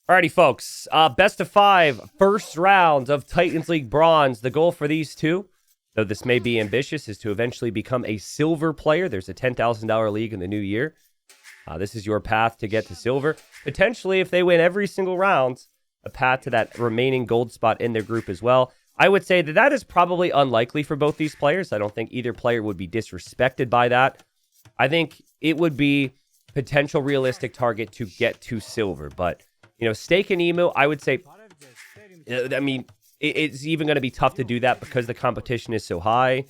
Alrighty, folks. Best of 5, first round of Titans League Bronze. The goal for these two, though this may be ambitious, is to eventually become a silver player. There's a $10,000 league in the new year. This is your path to get to silver. Potentially, if they win every single round, a path to that remaining gold spot in their group as well. I would say that that is probably unlikely for both these players. I don't think either player would be disrespected by that. I think it would be potential realistic target to get to silver. But, you know, Stake and Emu, I would say, I mean, it's even going to be tough to do that because the competition is so high.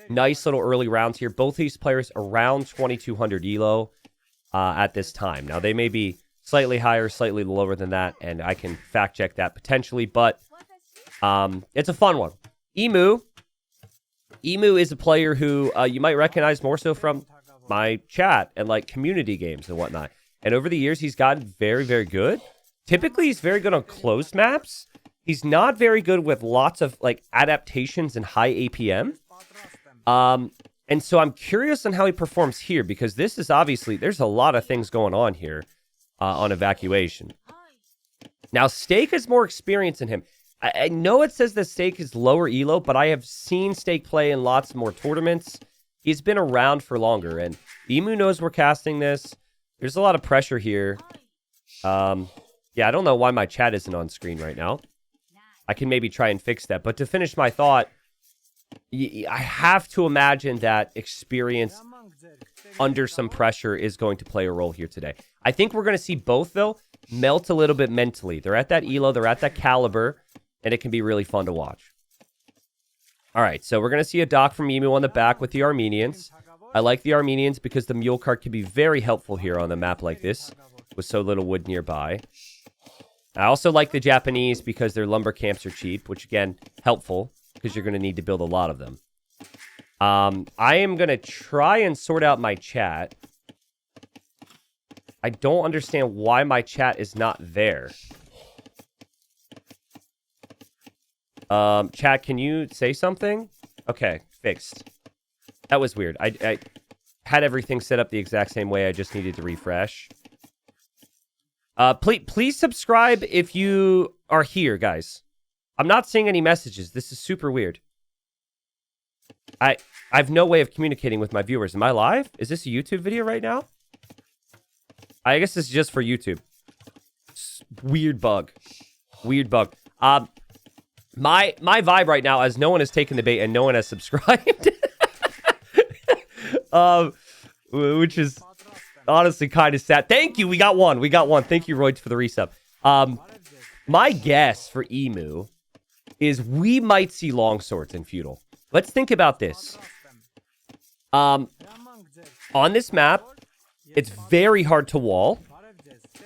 Nice little early rounds here. Both these players around 2,200 elo at this time. Now, they may be slightly higher, slightly lower than that, and I can fact check that potentially, but it's a fun one. Emu is a player who you might recognize more so from my chat and like community games and whatnot. And over the years, he's gotten very, very good. Typically, he's very good on closed maps. He's not very good with lots of like adaptations and high APM. And so I'm curious on how he performs here because this is obviously, there's a lot of things going on here on evacuation. Now, Stake has more experience than him. I know it says that Stake is lower elo, but I have seen Stake play in lots more tournaments. He's been around for longer, and Emu knows we're casting this. There's a lot of pressure here. Yeah, I don't know why my chat isn't on screen right now. I can maybe try and fix that. But to finish my thought, I have to imagine that experience under some pressure is going to play a role here today. I think we're going to see both, though, melt a little bit mentally. They're at that elo, they're at that caliber, and it can be really fun to watch. All right, so we're going to see a dock from Emu on the back with the Armenians. I like the Armenians because the mule cart can be very helpful here on a map like this with so little wood nearby. I also like the Japanese because their lumber camps are cheap, which, again, helpful because you're going to need to build a lot of them. I am going to try and sort out my chat. I don't understand why my chat is not there. Chat, can you say something? Okay, fixed. That was weird. I had everything set up the exact same way. I just needed to refresh. Please subscribe if you are here, guys. I'm not seeing any messages. This is super weird. I have no way of communicating with my viewers. Am I live? Is this a YouTube video right now? I guess this is just for YouTube. Weird bug. Weird bug. My vibe right now is no one has taken the bait and no one has subscribed. Which is honestly kind of sad. Thank you. We got one. Thank you, Roy, for the resub. My guess for Emu is we might see longswords in feudal. Let's think about this. On this map, it's very hard to wall.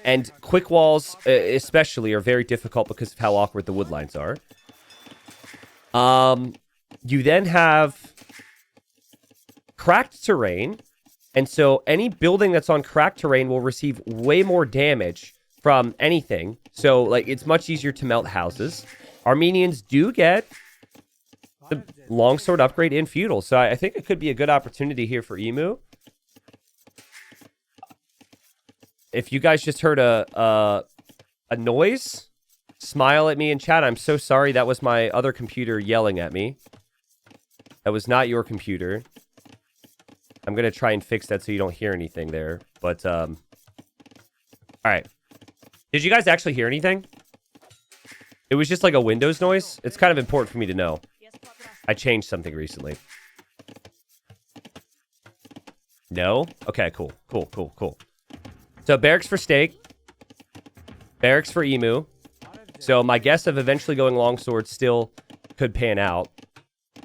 And quick walls, especially, are very difficult because of how awkward the wood lines are. You then have cracked terrain. And so any building that's on cracked terrain will receive way more damage from anything. So, like, it's much easier to melt houses. Armenians do get the longsword upgrade in feudal. So I think it could be a good opportunity here for Emu. If you guys just heard a noise, smile at me in chat. I'm so sorry. That was my other computer yelling at me. That was not your computer. I'm going to try and fix that so you don't hear anything there. But, all right. Did you guys actually hear anything? It was just like a Windows noise. It's kind of important for me to know. I changed something recently. No? Okay, cool. Cool. So barracks for Stake. Barracks for Emu. So my guess of eventually going longsword still could pan out.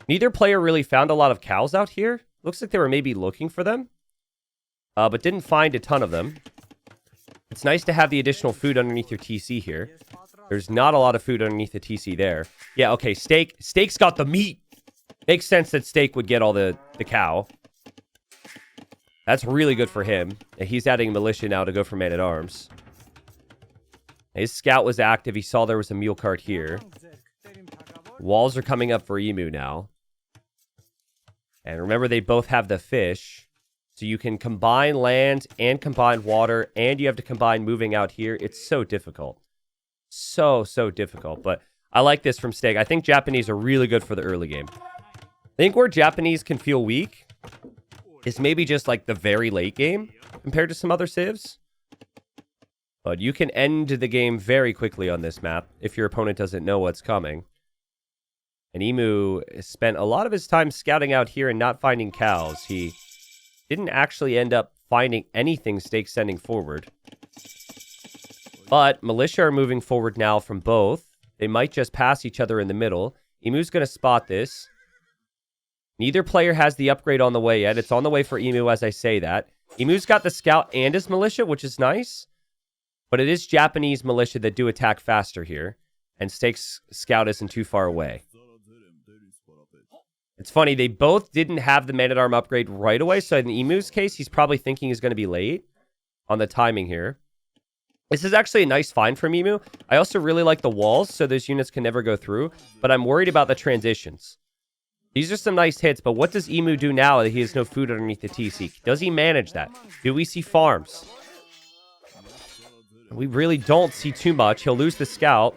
Neither player really found a lot of cows out here. Looks like they were maybe looking for them. But didn't find a ton of them. It's nice to have the additional food underneath your TC here. There's not a lot of food underneath the TC there. Yeah, okay, Steak's got the meat. Makes sense that Stake would get all the cow. That's really good for him. He's adding militia now to go for man-at-arms. His scout was active. He saw there was a mule cart here. Walls are coming up for Emu now. And remember, they both have the fish. So you can combine land and combine water, and you have to combine moving out here. It's so difficult. So difficult. But I like this from Steak. I think Japanese are really good for the early game. I think where Japanese can feel weak is maybe just like the very late game compared to some other civs. But you can end the game very quickly on this map if your opponent doesn't know what's coming. And Emu spent a lot of his time scouting out here and not finding cows. He didn't actually end up finding anything Steak sending forward. But Militia are moving forward now from both. They might just pass each other in the middle. Emu's going to spot this. Neither player has the upgrade on the way yet. It's on the way for Emu as I say that. Emu's got the scout and his militia, which is nice. But it is Japanese militia that do attack faster here. And Steak's scout isn't too far away. It's funny, they both didn't have the man-at-arm upgrade right away. So in Emu's case, he's probably thinking he's going to be late on the timing here. This is actually a nice find from Emu. I also really like the walls, so those units can never go through. But I'm worried about the transitions. These are some nice hits, but what does Emu do now that he has no food underneath the TC? Does he manage that? Do we see farms? We really don't see too much. He'll lose the scout.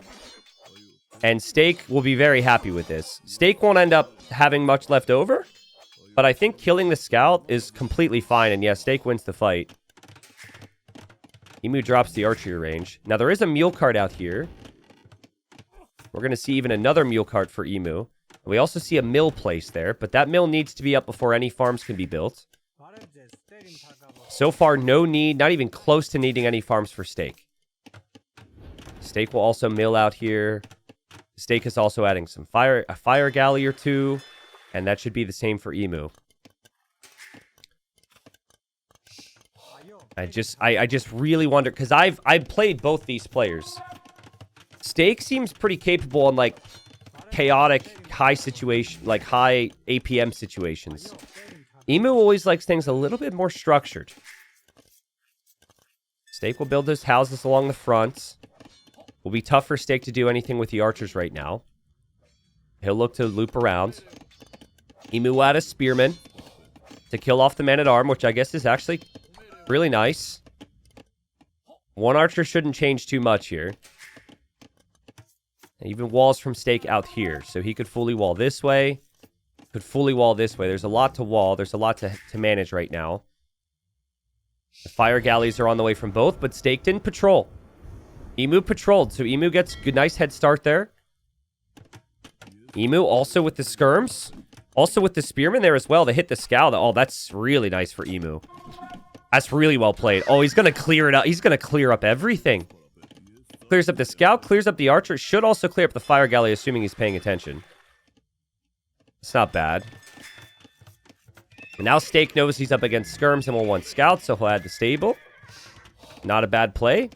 And Steak will be very happy with this. Steak won't end up having much left over. But I think killing the scout is completely fine. And yeah, Steak wins the fight. Emu drops the archery range. Now, there is a mule cart out here. We're going to see even another mule cart for Emu. We also see a mill placed there. But that mill needs to be up before any farms can be built. So far, no need. Not even close to needing any farms for Steak. Steak will also mill out here. Steak is also adding some a fire galley or two. And that should be the same for Emu. I just really wonder, because I've played both these players. Steak seems pretty capable in like chaotic high situation, like high APM situations. Emu always likes things a little bit more structured. Steak will build his houses along the front. Will be tough for Steak to do anything with the archers right now. He'll look to loop around. Emu will add a spearman to kill off the man-at-arm, which I guess is actually really nice. One archer shouldn't change too much here. And even walls from Steak out here. So he could fully wall this way. Could fully wall this way. There's a lot to wall. There's a lot to manage right now. The fire galleys are on the way from both, but Steak didn't patrol. Emu patrolled, so Emu gets a nice head start there. Emu also with the skirms. Also with the spearman there as well. They hit the scout. Oh, that's really nice for Emu. That's really well played. Oh, he's going to clear it up. He's going to clear up everything. Clears up the scout, clears up the archer. Should also clear up the fire galley, assuming he's paying attention. It's not bad. And now Steak knows he's up against skirms and will want scouts, so he'll add the stable. Not a bad play.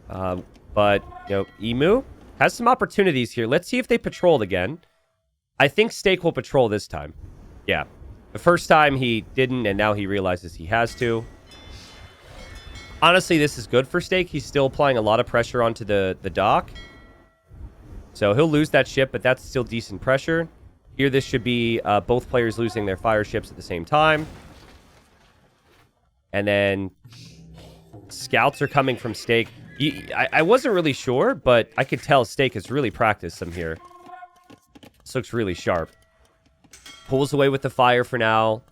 But, you know, Emu has some opportunities here. Let's see if they patrolled again. I think Steak will patrol this time. Yeah. The first time he didn't, and now he realizes he has to. Honestly, this is good for Steak. He's still applying a lot of pressure onto the dock. So he'll lose that ship, but that's still decent pressure. Here, this should be both players losing their fire ships at the same time. And then scouts are coming from Steak. I wasn't really sure, but I could tell Steak has really practiced some here. This looks really sharp. Pulls away with the fire for now.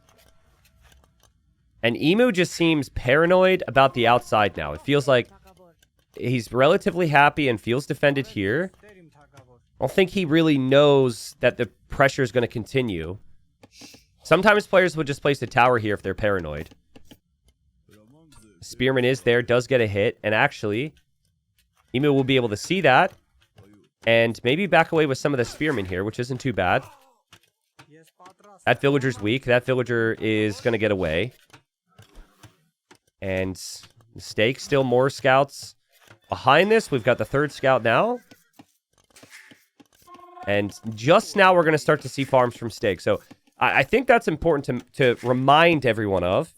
And Emu just seems paranoid about the outside now. It feels like he's relatively happy and feels defended here. I don't think he really knows that the pressure is going to continue. Sometimes players will just place a tower here if they're paranoid. Spearman is there, does get a hit. And actually, Emu will be able to see that. And maybe back away with some of the spearmen here, which isn't too bad. That villager's weak. That villager is going to get away. And Steak, still more scouts. Behind this, we've got the third scout now. And just now, we're going to start to see farms from Steak. So I think that's important to remind everyone of.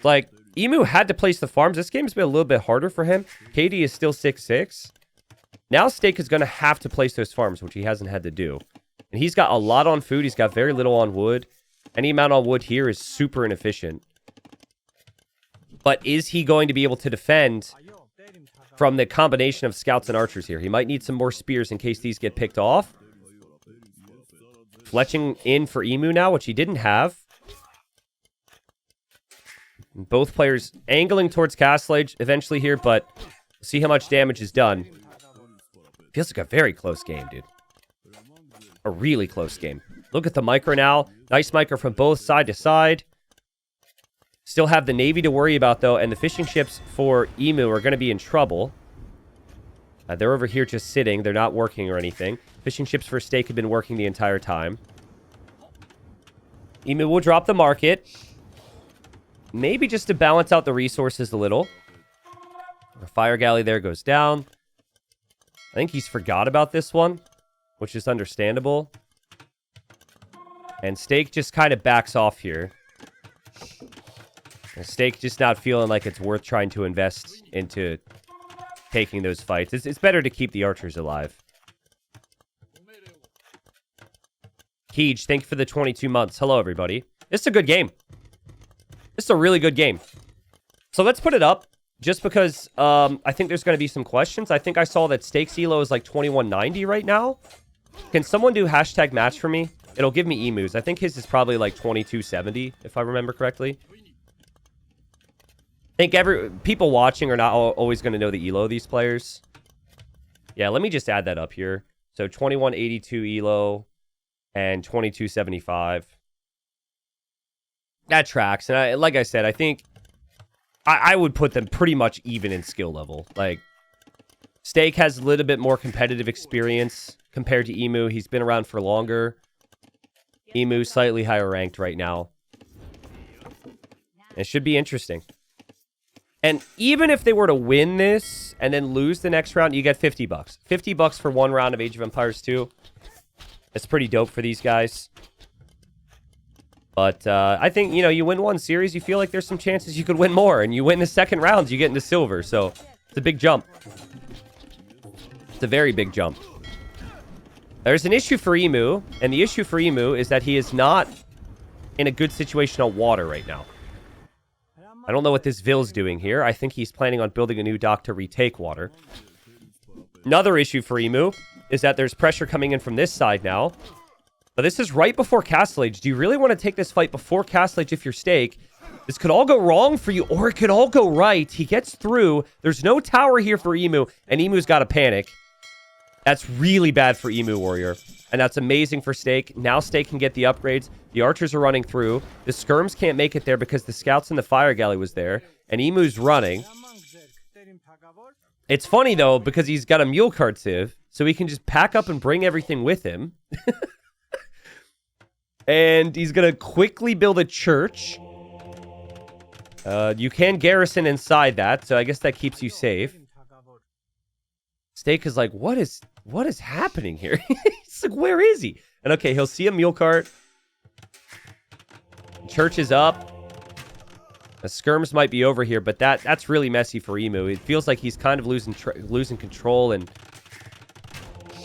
Like, Emu had to place the farms. This game's been a little bit harder for him. KD is still 6-6. Now Steak is going to have to place those farms, which he hasn't had to do. And he's got a lot on food. He's got very little on wood. Any amount on wood here is super inefficient. But is he going to be able to defend from the combination of scouts and archers here. He might need some more spears in case these get picked off. Fletching in for Emu now, which he didn't have. Both players angling towards Castle Age eventually here, but see how much damage is done. Feels like a very close game, dude. A really close game. Look at the micro now. Nice micro from both side to side. Still have the Navy to worry about, though, and the fishing ships for Emu are going to be in trouble. They're over here just sitting. They're not working or anything. Fishing ships for Steak have been working the entire time. Emu will drop the market. Maybe just to balance out the resources a little. The fire galley there goes down. I think he's forgot about this one, which is understandable. And Steak just kind of backs off here. Steak just not feeling like it's worth trying to invest into taking those fights. It's better to keep the archers alive. Keej, thank you for the 22 months. Hello, everybody. This is a good game. This is a really good game. So let's put it up, just because I think there's going to be some questions. I think I saw that Steak's elo is like 2190 right now. Can someone do hashtag match for me? It'll give me emus. I think his is probably like 2270, if I remember correctly. I think people watching are not always going to know the elo of these players. Yeah, let me just add that up here. So 2182 elo and 2275. That tracks. And like I said, I think I would put them pretty much even in skill level. Like, Steak has a little bit more competitive experience compared to Emu. He's been around for longer. Emu slightly higher ranked right now. It should be interesting. And even if they were to win this and then lose the next round, you get $50. $50 for one round of Age of Empires 2. That's pretty dope for these guys. But I think, you know, you win one series, you feel like there's some chances you could win more. And you win the second round, you get into silver. So it's a big jump. It's a very big jump. There's an issue for Emu. And the issue for Emu is that he is not in a good situation on water right now. I don't know what this Ville's doing here. I think he's planning on building a new dock to retake water. Another issue for Emu is that there's pressure coming in from this side now. But this is right before Castle Age. Do you really want to take this fight before Castle Age if you're Steak? This could all go wrong for you, or it could all go right. He gets through. There's no tower here for Emu, and Emu's got to panic. That's really bad for Emu Warrior. And that's amazing for Steak. Now Steak can get the upgrades. The archers are running through. The skirms can't make it there because the scouts in the fire galley was there. And Emu's running. It's funny, though, because he's got a mule cart sieve. So he can just pack up and bring everything with him. And he's going to quickly build a church. You can garrison inside that. So I guess that keeps you safe. Steak is like, what is happening here? He's like, where is he? And okay, he'll see a mule cart. Church is up. The skirms might be over here, but that's really messy for Emu. It feels like he's kind of losing control. And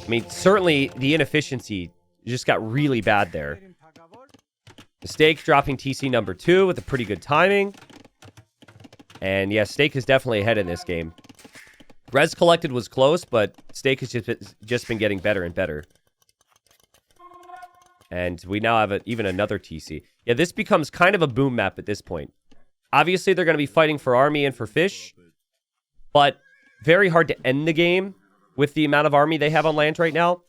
I mean, certainly the inefficiency just got really bad there. Steak dropping TC number 2 with a pretty good timing. And yeah, Steak is definitely ahead in this game. Res collected was close, but Steak has just been getting better and better. And we now have even another TC. Yeah, this becomes kind of a boom map at this point. Obviously, they're going to be fighting for army and for fish. But very hard to end the game with the amount of army they have on land right now.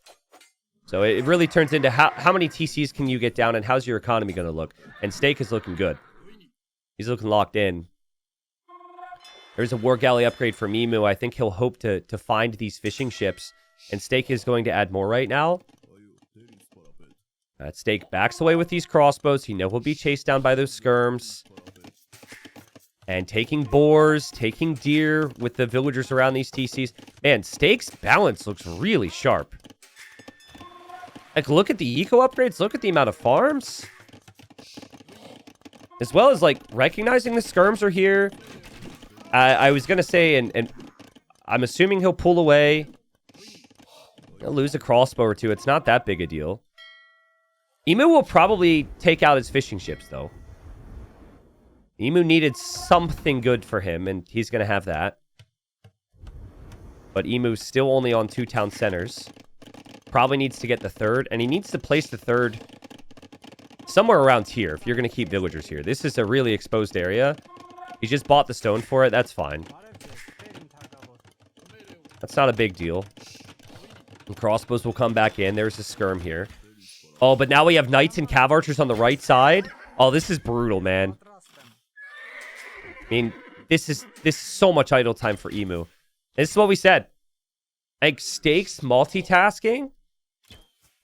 So it really turns into how many TCs can you get down and how's your economy going to look. And Steak is looking good. He's looking locked in. There's a war galley upgrade from Emu. I think he'll hope to find these fishing ships. And Steak is going to add more right now. Steak backs away with these crossbows. He knows he'll be chased down by those skirms. And taking boars, taking deer with the villagers around these TCs. Man, Steak's balance looks really sharp. Like, look at the eco upgrades. Look at the amount of farms. As well as, like, recognizing the skirms are here. I was going to say, and I'm assuming he'll pull away. He'll lose a crossbow or two. It's not that big a deal. Emu will probably take out his fishing ships, though. Emu needed something good for him, and he's going to have that. But Emu's still only on 2 town centers. Probably needs to get the third, and he needs to place the third somewhere around here if you're going to keep villagers here. This is a really exposed area. He just bought the stone for it. That's fine. That's not a big deal. And crossbows will come back in. There's a skirm here. Oh, but now we have knights and cav archers on the right side. Oh, this is brutal, man. I mean, this is so much idle time for Emu. This is what we said. Like, Stakes multitasking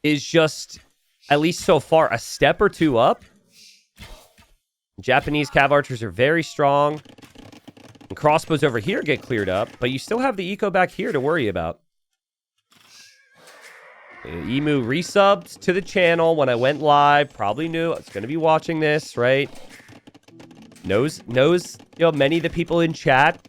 is just, at least so far, a step or two up. Japanese cav archers are very strong. And crossbows over here get cleared up, but you still have the eco back here to worry about. Emu resubbed to the channel when I went live. Probably knew I was going to be watching this, right? Knows, you know, many of the people in chat.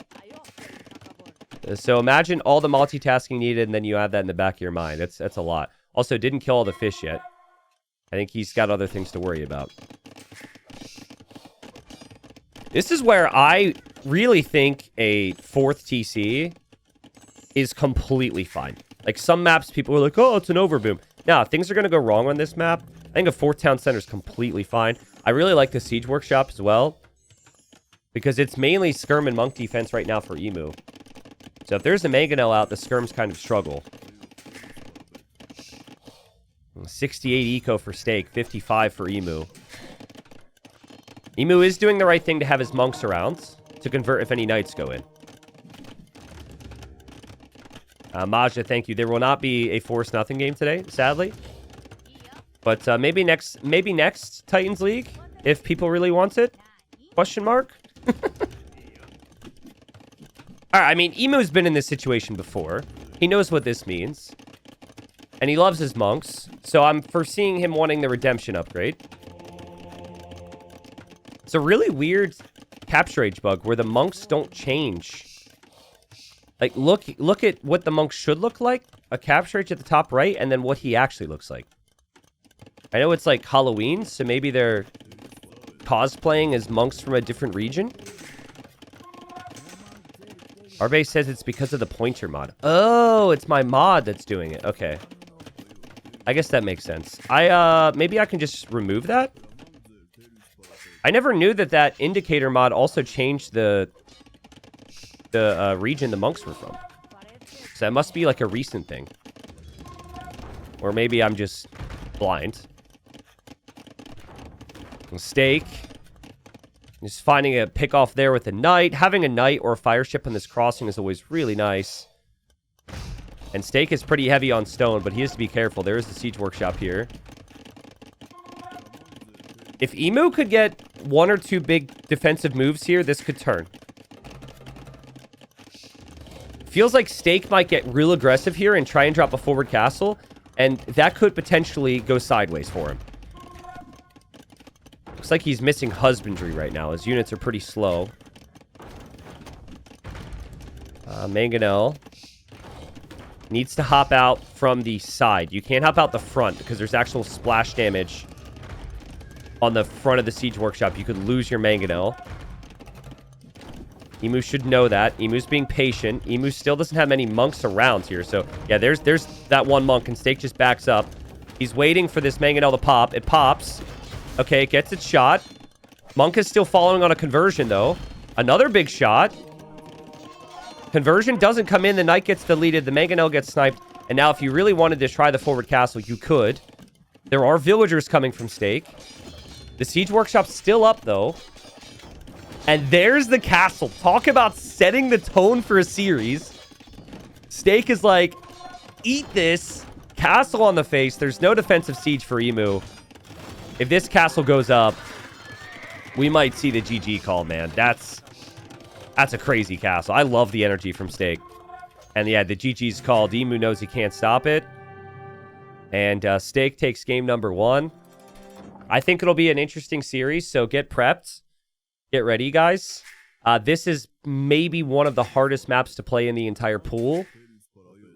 So imagine all the multitasking needed, and then you have that in the back of your mind. That's a lot. Also, didn't kill all the fish yet. I think he's got other things to worry about. This is where I really think a 4th TC is completely fine. Like, some maps, people are like, oh, it's an overboom. Now, things are going to go wrong on this map. I think a 4th town center is completely fine. I really like the siege workshop as well, because it's mainly skirm and monk defense right now for Emu. So if there's a mangonel out, the skirms kind of struggle. 68 eco for Stake, 55 for Emu. Emu is doing the right thing to have his monks around to convert if any knights go in. Maja, thank you. There will not be a Force Nothing game today, sadly. But maybe next Titans League, if people really want it? Question mark? Alright, I mean, Emu's been in this situation before. He knows what this means. And he loves his monks. So I'm foreseeing him wanting the redemption upgrade. It's a really weird capture age bug where the monks don't change. Like, look at what the monk should look like. A capture age at the top right, and then what he actually looks like. I know it's like Halloween, so maybe they're cosplaying as monks from a different region. Arbe says it's because of the pointer mod. Oh, it's my mod that's doing it. Okay. I guess that makes sense. Maybe I can just remove that? I never knew that indicator mod also changed the region the monks were from. So that must be like a recent thing. Or maybe I'm just blind. Mistake. Just finding a pick off there with a knight. Having a knight or a fire ship on this crossing is always really nice. And Stake is pretty heavy on stone, but he has to be careful. There is the siege workshop here. If Emu could get 1 or 2 big defensive moves here, this could turn. Feels like Stake might get real aggressive here and try and drop a forward castle, and that could potentially go sideways for him. Looks like he's missing husbandry right now. His units are pretty slow. Mangonel needs to hop out from the side. You can't hop out the front because there's actual splash damage on the front of the siege workshop. You could lose your Mangonel. Emu should know that. Emu's being patient. Emu still doesn't have many monks around here. So, yeah, there's that one monk, and Stake just backs up. He's waiting for this Mangonel to pop. It pops. Okay, it gets its shot. Monk is still following on a conversion, though. Another big shot. Conversion doesn't come in. The knight gets deleted. The Mangonel gets sniped. And now, if you really wanted to try the forward castle, you could. There are villagers coming from Stake. The siege workshop's still up, though. And there's the castle. Talk about setting the tone for a series. Stake is like, eat this. Castle on the face. There's no defensive siege for Emu. If this castle goes up, we might see the GG call, man. That's a crazy castle. I love the energy from Stake. And yeah, the GG's called. Emu knows he can't stop it. And Stake takes game number 1. I think it'll be an interesting series, so get prepped. Get ready, guys. This is maybe one of the hardest maps to play in the entire pool.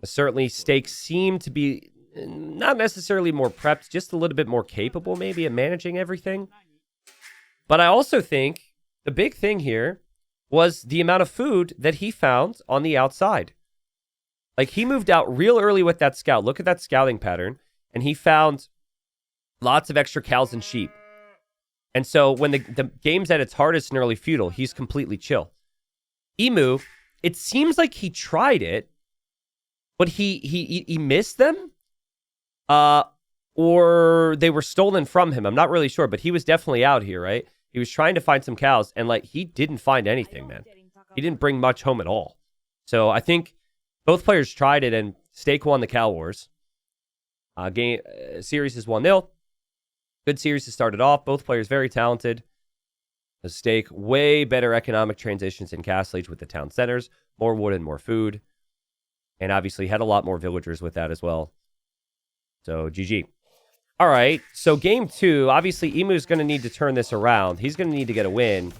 Certainly, Stakes seem to be not necessarily more prepped, just a little bit more capable, maybe, at managing everything. But I also think the big thing here was the amount of food that he found on the outside. Like, he moved out real early with that scout. Look at that scouting pattern. And he found lots of extra cows and sheep. And so when the game's at its hardest in early feudal, he's completely chill. Emu, it seems like he tried it, but he missed them. Or they were stolen from him. I'm not really sure, but he was definitely out here, right? He was trying to find some cows, and like he didn't find anything, man. He didn't bring much home at all. So I think both players tried it, and Steak won the Cow Wars. Series is 1-0. Good series to start it off. Both players very talented. The Steak, way better economic transitions in Castle Age with the town centers. More wood and more food. And obviously had a lot more villagers with that as well. So, GG. All right, so game 2. Obviously, Emu's going to need to turn this around. He's going to need to get a win.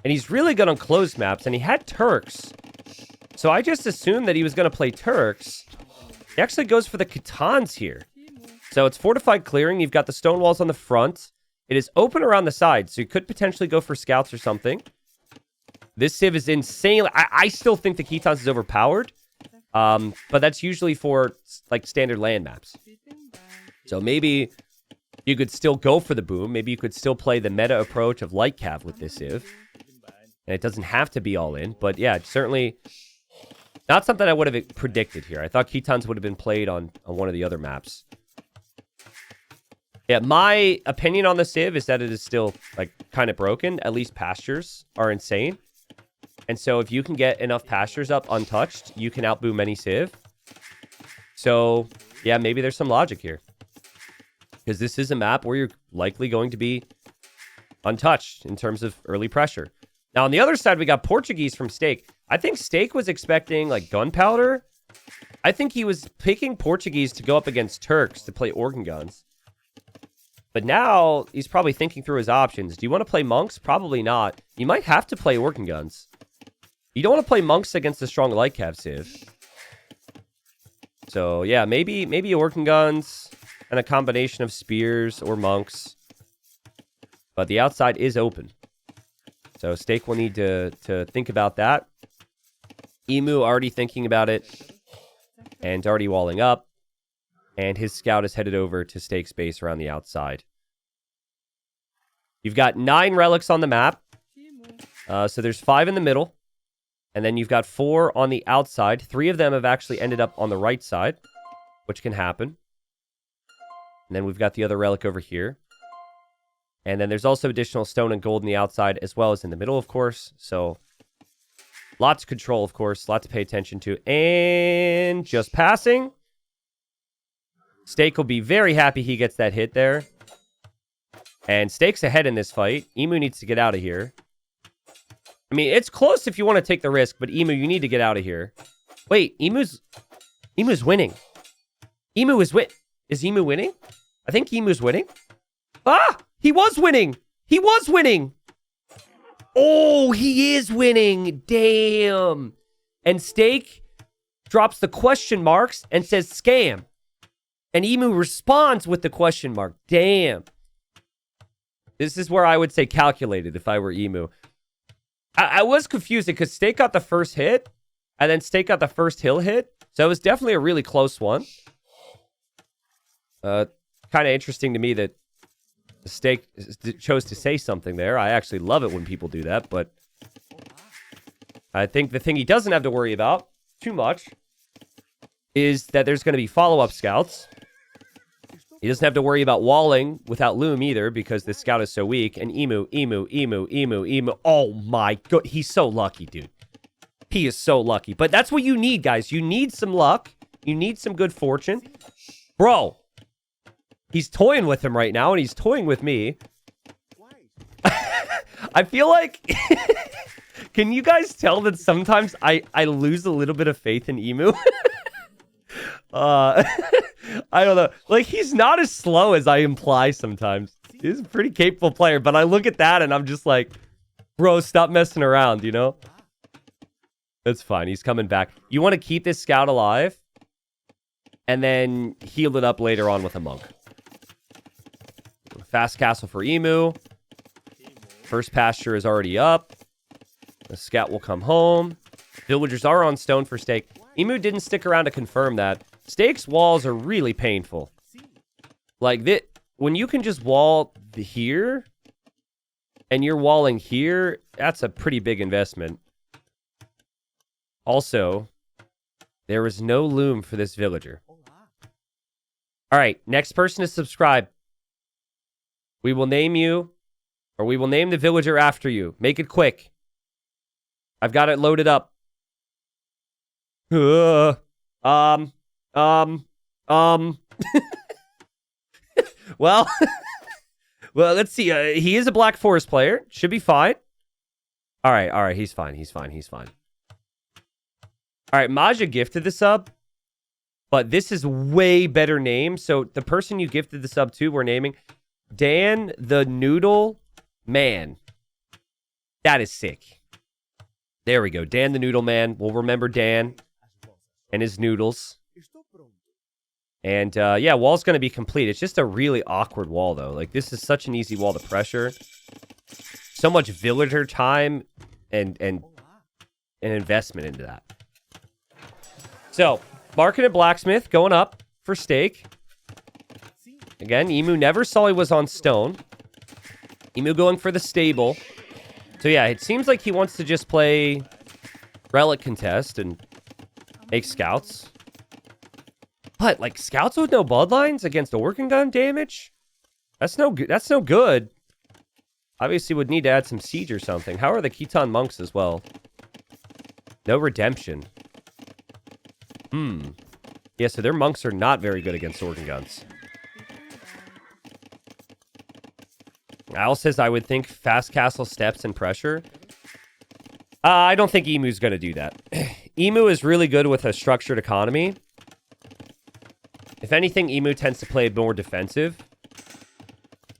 And he's really good on closed maps. And he had Turks. So I just assumed that he was going to play Turks. He actually goes for the Catans here. So it's fortified clearing. You've got the stone walls on the front. It is open around the side. So you could potentially go for scouts or something. This Civ is insane. I still think the Catans is overpowered. But that's usually for like standard land maps. So maybe you could still go for the boom. Maybe you could still play the meta approach of light cav with this Civ. And it doesn't have to be all in. But yeah, it's certainly not something I would have predicted here. I thought Khitans would have been played on one of the other maps. Yeah, my opinion on the Civ is that it is still like kind of broken. At least pastures are insane. And so if you can get enough pastures up untouched, you can outboom any Civ. So yeah, maybe there's some logic here. Because this is a map where you're likely going to be untouched in terms of early pressure. Now, on the other side, we got Portuguese from Steak. I think Steak was expecting, like, gunpowder. I think he was picking Portuguese to go up against Turks to play organ guns. But now, he's probably thinking through his options. Do you want to play monks? Probably not. You might have to play organ guns. You don't want to play monks against a strong light cav Civ. So, yeah, maybe organ guns and a combination of spears or monks. But the outside is open. So Steak will need to think about that. Emu already thinking about it. And already walling up. And his scout is headed over to Steak's base around the outside. You've got 9 relics on the map. So there's 5 in the middle. And then you've got 4 on the outside. 3 of them have actually ended up on the right side. Which can happen. And then we've got the other relic over here. And then there's also additional stone and gold in the outside, as well as in the middle, of course. So, lots of control, of course. Lot to pay attention to. And just passing. Steak will be very happy he gets that hit there. And Steak's ahead in this fight. Emu needs to get out of here. I mean, it's close if you want to take the risk, but Emu, you need to get out of here. Wait, Emu's winning. Is Emu winning? I think Emu's winning. Ah! He was winning! He was winning! Oh, he is winning! Damn! And Steak drops the question marks and says scam. And Emu responds with the question mark. Damn. This is where I would say calculated if I were Emu. I was confused because Steak got the first hit, and then Steak got the first hill hit. So it was definitely a really close one. Kind of interesting to me that Steak chose to say something there. I actually love it when people do that, but I think the thing he doesn't have to worry about too much is that there's going to be follow-up scouts. He doesn't have to worry about walling without Loom either because this scout is so weak. And Emu. Oh my god, he's so lucky, dude. He is so lucky. But that's what you need, guys. You need some luck. You need some good fortune. Bro. He's toying with him right now, and he's toying with me. I feel like... Can you guys tell that sometimes I lose a little bit of faith in Emu? I don't know. Like, he's not as slow as I imply sometimes. He's a pretty capable player, but I look at that, and I'm just like, bro, stop messing around, you know? That's fine. He's coming back. You want to keep this scout alive, and then heal it up later on with a monk. Fast castle for Emu. First pasture is already up. The scout will come home. Villagers are on stone for Steak. Emu didn't stick around to confirm that. Steak's walls are really painful. Like, when you can just wall here, and you're walling here, that's a pretty big investment. Also, there is no loom for this villager. All right, next person to subscribe. We will name you, or we will name the villager after you. Make it quick. I've got it loaded up. Well, well, let's see. He is a Black Forest player. Should be fine. All right. He's fine. All right, Maja gifted the sub, but this is way better name. So the person you gifted the sub to, we're naming Dan the Noodle Man. That is sick. There we go. Dan the Noodle Man. We'll remember Dan and his noodles. And yeah, wall's going to be complete. It's just a really awkward wall, though. Like, this is such an easy wall to pressure. So much villager time and investment into that. So, Market and Blacksmith going up for Steak. Again, Emu never saw he was on stone. Emu going for the stable. So yeah, it seems like he wants to just play Relic Contest and make scouts. But, like, scouts with no bloodlines against Organ Gun damage? That's no good. Obviously would need to add some siege or something. How are the Khitan monks as well? No redemption. Yeah, so their monks are not very good against Organ Guns. Al says, I would think fast castle steps and pressure. I don't think Emu's going to do that. Emu is really good with a structured economy. If anything, Emu tends to play more defensive.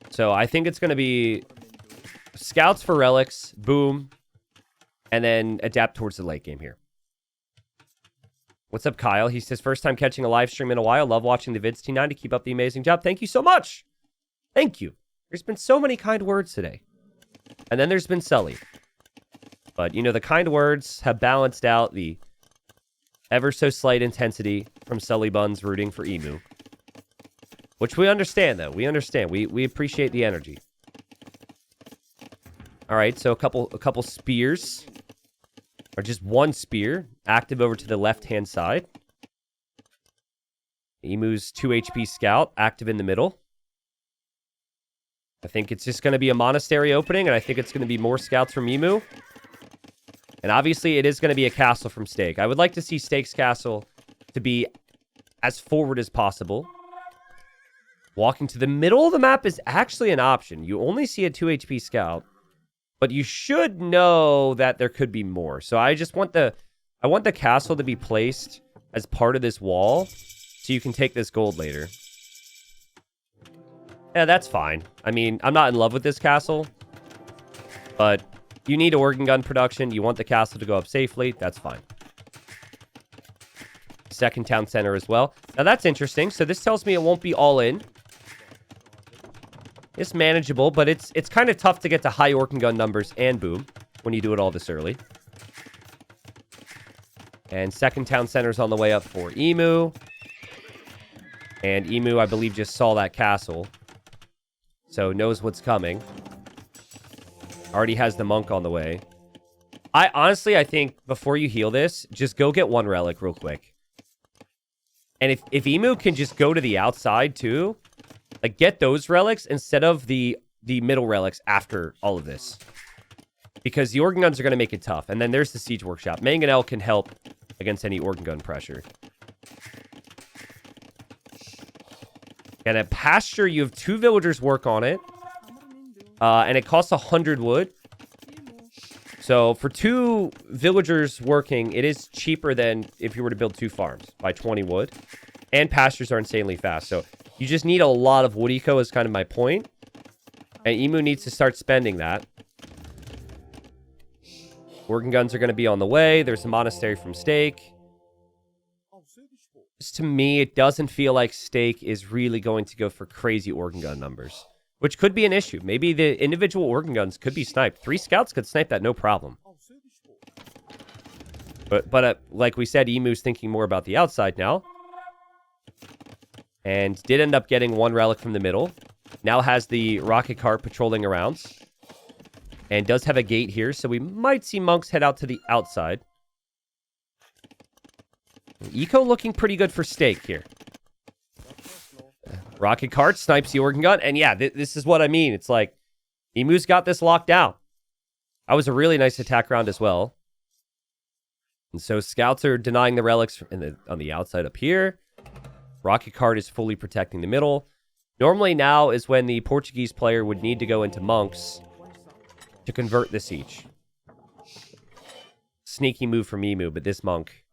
So I think it's going to be scouts for relics, boom, and then adapt towards the late game here. What's up, Kyle? He says, first time catching a live stream in a while. Love watching the vids, T9. Keep up the amazing job. Thank you so much. Thank you. There's been so many kind words today. And then there's been Sully. But, you know, the kind words have balanced out the ever so slight intensity from Sully Buns rooting for Emu. Which we understand, though. We understand. We appreciate the energy. All right, so a couple spears. Or just one spear. Active over to the left-hand side. Emu's 2 HP scout. Active in the middle. I think it's just going to be a monastery opening, and I think it's going to be more scouts from Emu. And obviously, it is going to be a castle from Steak. I would like to see Steak's castle to be as forward as possible. Walking to the middle of the map is actually an option. You only see a 2 HP scout, but you should know that there could be more. So I just want the castle to be placed as part of this wall, so you can take this gold later. Yeah, that's fine. I mean, I'm not in love with this castle, but you need organ gun production. You want the castle to go up safely. That's fine. Second town center as well. Now, that's interesting. So this tells me it won't be all in. It's manageable, but it's kind of tough to get to high organ gun numbers and boom when you do it all this early. And second town center's on the way up for Emu. And Emu, I believe, just saw that castle. So knows what's coming. Already has the monk on the way. I think before you heal this, just go get one relic real quick. And if Emu can just go to the outside too, like get those relics instead of the middle relics after all of this. Because the organ guns are going to make it tough. And then there's the siege workshop. Mangonel can help against any organ gun pressure. And at pasture, you have 2 villagers work on it. And it costs 100 wood. So for 2 villagers working, it is cheaper than if you were to build 2 farms by 20 wood. And pastures are insanely fast. So you just need a lot of wood eco is kind of my point. And Emu needs to start spending that. Organ guns are going to be on the way. There's a monastery from Steak. Just to me, it doesn't feel like Steak is really going to go for crazy organ gun numbers. Which could be an issue. Maybe the individual organ guns could be sniped. 3 scouts could snipe that, no problem. But like we said, Emu's thinking more about the outside now. And did end up getting one relic from the middle. Now has the rocket cart patrolling around. And does have a gate here, so we might see monks head out to the outside. Eco looking pretty good for stake here. Rocket cart snipes the organ gun. And yeah, this is what I mean. It's like, Emu's got this locked down. That was a really nice attack round as well. And so scouts are denying the relics on the outside up here. Rocket cart is fully protecting the middle. Normally now is when the Portuguese player would need to go into monks to convert the siege. Sneaky move from Emu, but this monk,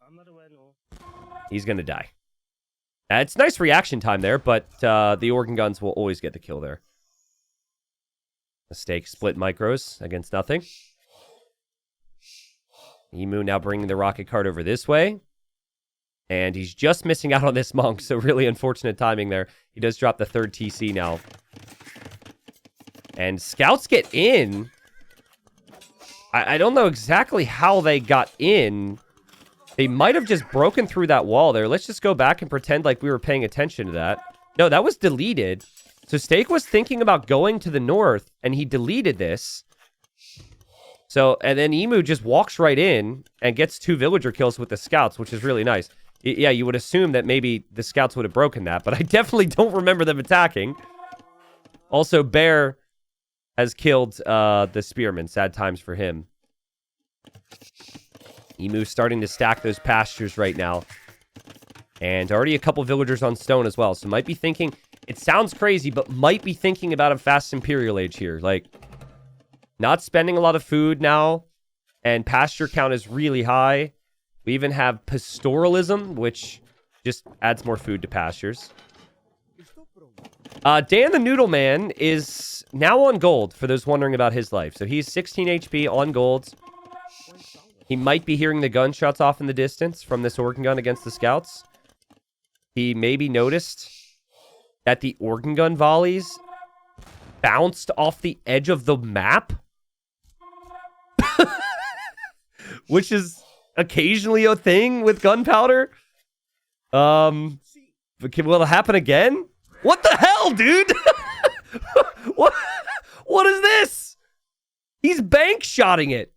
he's going to die. It's nice reaction time there, but the organ guns will always get the kill there. Mistake, split micros against nothing. Emu now bringing the rocket cart over this way. And he's just missing out on this monk, so really unfortunate timing there. He does drop the third TC now. And scouts get in. I don't know exactly how they got in. They might have just broken through that wall there. Let's just go back and pretend like we were paying attention to that. No, that was deleted. So Stake was thinking about going to the north, and he deleted this. So, and then Emu just walks right in and gets 2 villager kills with the scouts, which is really nice. Yeah, you would assume that maybe the scouts would have broken that, but I definitely don't remember them attacking. Also, Bear has killed the spearman. Sad times for him. Emu's starting to stack those pastures right now. And already a couple villagers on stone as well. So might be thinking, it sounds crazy, but might be thinking about a fast Imperial Age here. Like, not spending a lot of food now. And pasture count is really high. We even have pastoralism, which just adds more food to pastures. Dan the Noodle Man is now on gold, for those wondering about his life. So he's 16 HP on gold. He might be hearing the gunshots off in the distance from this organ gun against the scouts. He maybe noticed that the organ gun volleys bounced off the edge of the map. Which is occasionally a thing with gunpowder. Will it happen again? What the hell, dude? What is this? He's bank shotting it.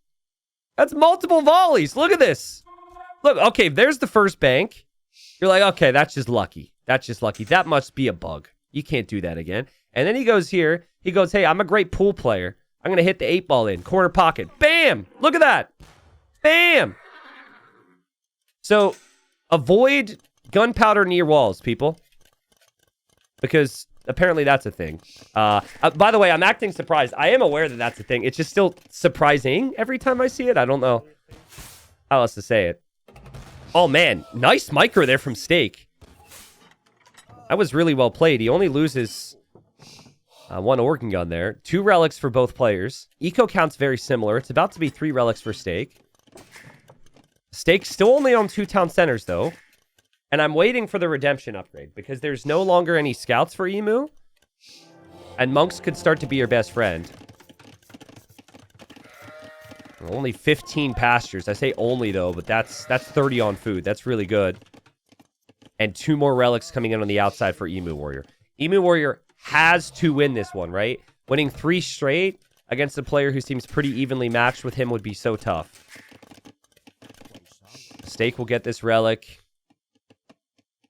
That's multiple volleys. Look at this. Look, okay, there's the first bank. You're like, okay, that's just lucky. That's just lucky. That must be a bug. You can't do that again. And then he goes here. He goes, hey, I'm a great pool player. I'm going to hit the 8-ball in. Corner pocket. Bam! Look at that. Bam! So, avoid gunpowder near walls, people. Because apparently that's a thing. By the way, I'm acting surprised. I am aware that that's a thing. It's just still surprising every time I see it. I don't know how else to say it. Oh, man. Nice micro there from Stake. That was really well played. He only loses one organ gun there. 2 relics for both players. Eco count's very similar. It's about to be 3 relics for Stake. Stake still only on 2 town centers, though. And I'm waiting for the redemption upgrade, because there's no longer any scouts for Emu. And monks could start to be your best friend. Only 15 pastures. I say only, though, but that's 30 on food. That's really good. And 2 more relics coming in on the outside for Emu Warrior. Emu Warrior has to win this one, right? Winning 3 straight against a player who seems pretty evenly matched with him would be so tough. Stake will get this relic.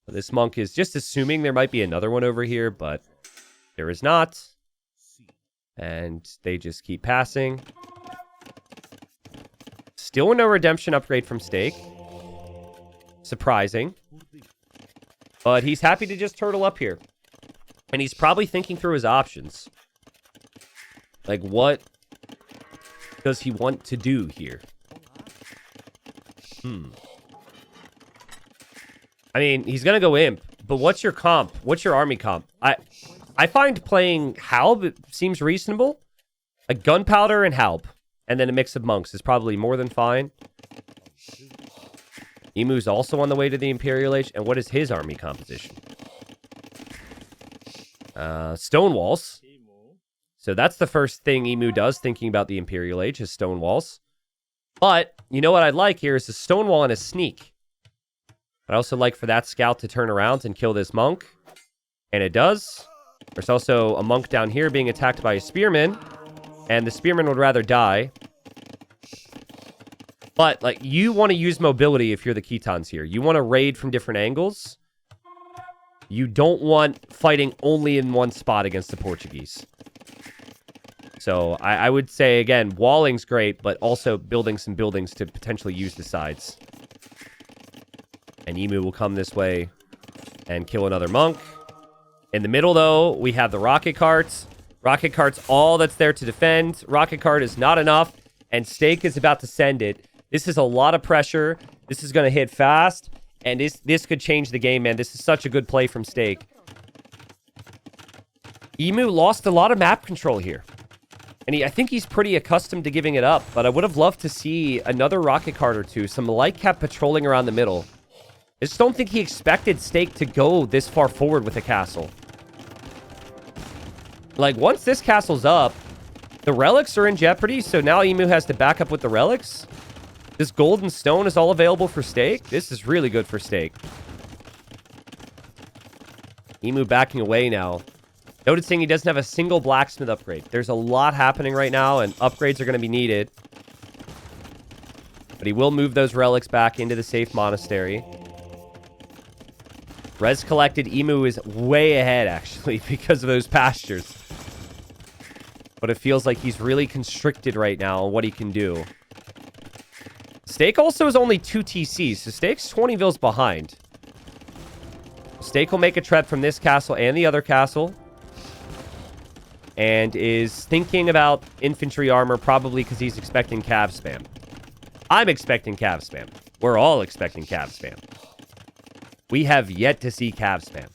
This monk is just assuming there might be another one over here, but there is not. And they just keep passing. Still no redemption upgrade from Stake. Surprising. But he's happy to just turtle up here. And he's probably thinking through his options. Like, what does he want to do here? I mean, he's going to go Imp, but what's your comp? What's your army comp? I find playing Halb seems reasonable. Like Gunpowder and Halb, and then a mix of monks is probably more than fine. Emu's also on the way to the Imperial Age, and what is his army composition? Stone walls. So that's the first thing Emu does, thinking about the Imperial Age, is stone walls. But you know what I'd like here is a Stonewall and a Sneak. I'd also like for that scout to turn around and kill this monk. And it does. There's also a monk down here being attacked by a spearman. And the spearman would rather die. But, like, you want to use mobility if you're the Khitans here. You want to raid from different angles. You don't want fighting only in one spot against the Portuguese. So, I would say, again, walling's great, but also building some buildings to potentially use the sides. And Emu will come this way and kill another monk. In the middle, though, we have the rocket carts. Rocket cart's all that's there to defend. Rocket cart is not enough, and Steak is about to send it. This is a lot of pressure. This is going to hit fast, and this could change the game, man. This is such a good play from Steak. Emu lost a lot of map control here. And I think he's pretty accustomed to giving it up, but I would have loved to see another rocket cart or two, some light cap patrolling around the middle. I just don't think he expected Steak to go this far forward with a castle. Like, once this castle's up, the relics are in jeopardy, so now Emu has to back up with the relics. This golden stone is all available for Steak. This is really good for Steak. Emu backing away now. Noticing he doesn't have a single blacksmith upgrade. There's a lot happening right now, and upgrades are going to be needed. But he will move those relics back into the safe monastery. Res collected. Emu is way ahead, actually, because of those pastures. But it feels like he's really constricted right now on what he can do. Steak also is only 2 TCs, so Steak's 20 vills behind. Steak will make a trap from this castle and the other castle. And is thinking about infantry armor, probably because he's expecting cav spam. I'm expecting cav spam. We're all expecting cav spam. We have yet to see cav spam.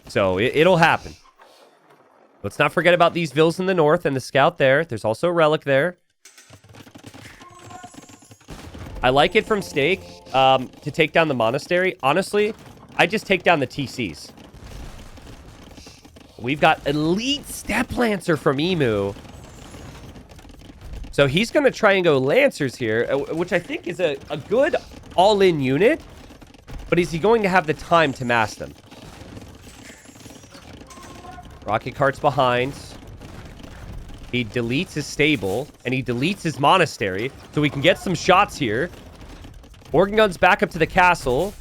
So it'll happen. Let's not forget about these vills in the north and the scout there. There's also a relic there. I like it from Steak to take down the monastery. Honestly, I just take down the TCs. We've got elite step lancer from Emu. So he's going to try and go lancers here, which I think is a good all-in unit. But is he going to have the time to mass them? Rocket cart's behind. He deletes his stable, and he deletes his monastery, so we can get some shots here. Organ guns back up to the castle.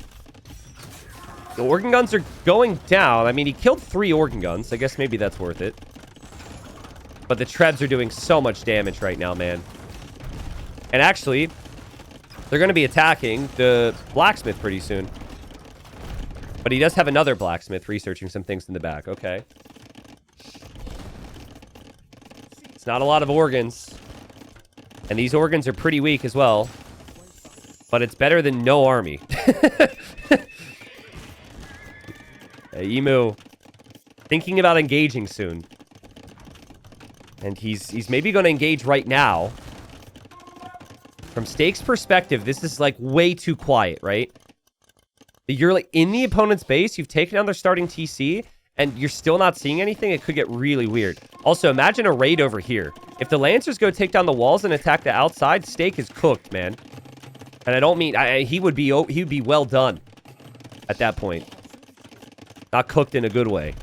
The organ guns are going down. I mean, he killed 3 organ guns. I guess maybe that's worth it. But the trebs are doing so much damage right now, man. And actually, they're going to be attacking the blacksmith pretty soon. But he does have another blacksmith researching some things in the back. Okay. It's not a lot of organs. And these organs are pretty weak as well. But it's better than no army. Emu thinking about engaging soon. And he's maybe going to engage right now. From Steak's perspective, this is like way too quiet, right? You're like in the opponent's base, you've taken down their starting TC, and you're still not seeing anything. It could get really weird. Also, imagine a raid over here. If the Lancers go take down the walls and attack the outside, Steak is cooked, man. And I don't mean he would be well done at that point. Not cooked in a good way.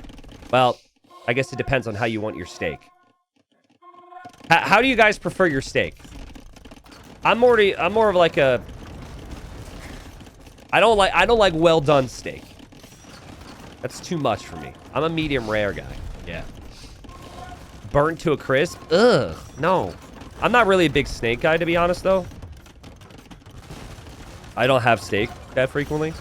Well, I guess it depends on how you want your steak. How do you guys prefer your steak? I'm more of like a I don't like well done steak. That's too much for me. I'm a medium rare guy. Yeah. Burnt to a crisp? Ugh, no. I'm not really a big snake guy, to be honest, though. I don't have steak that frequently.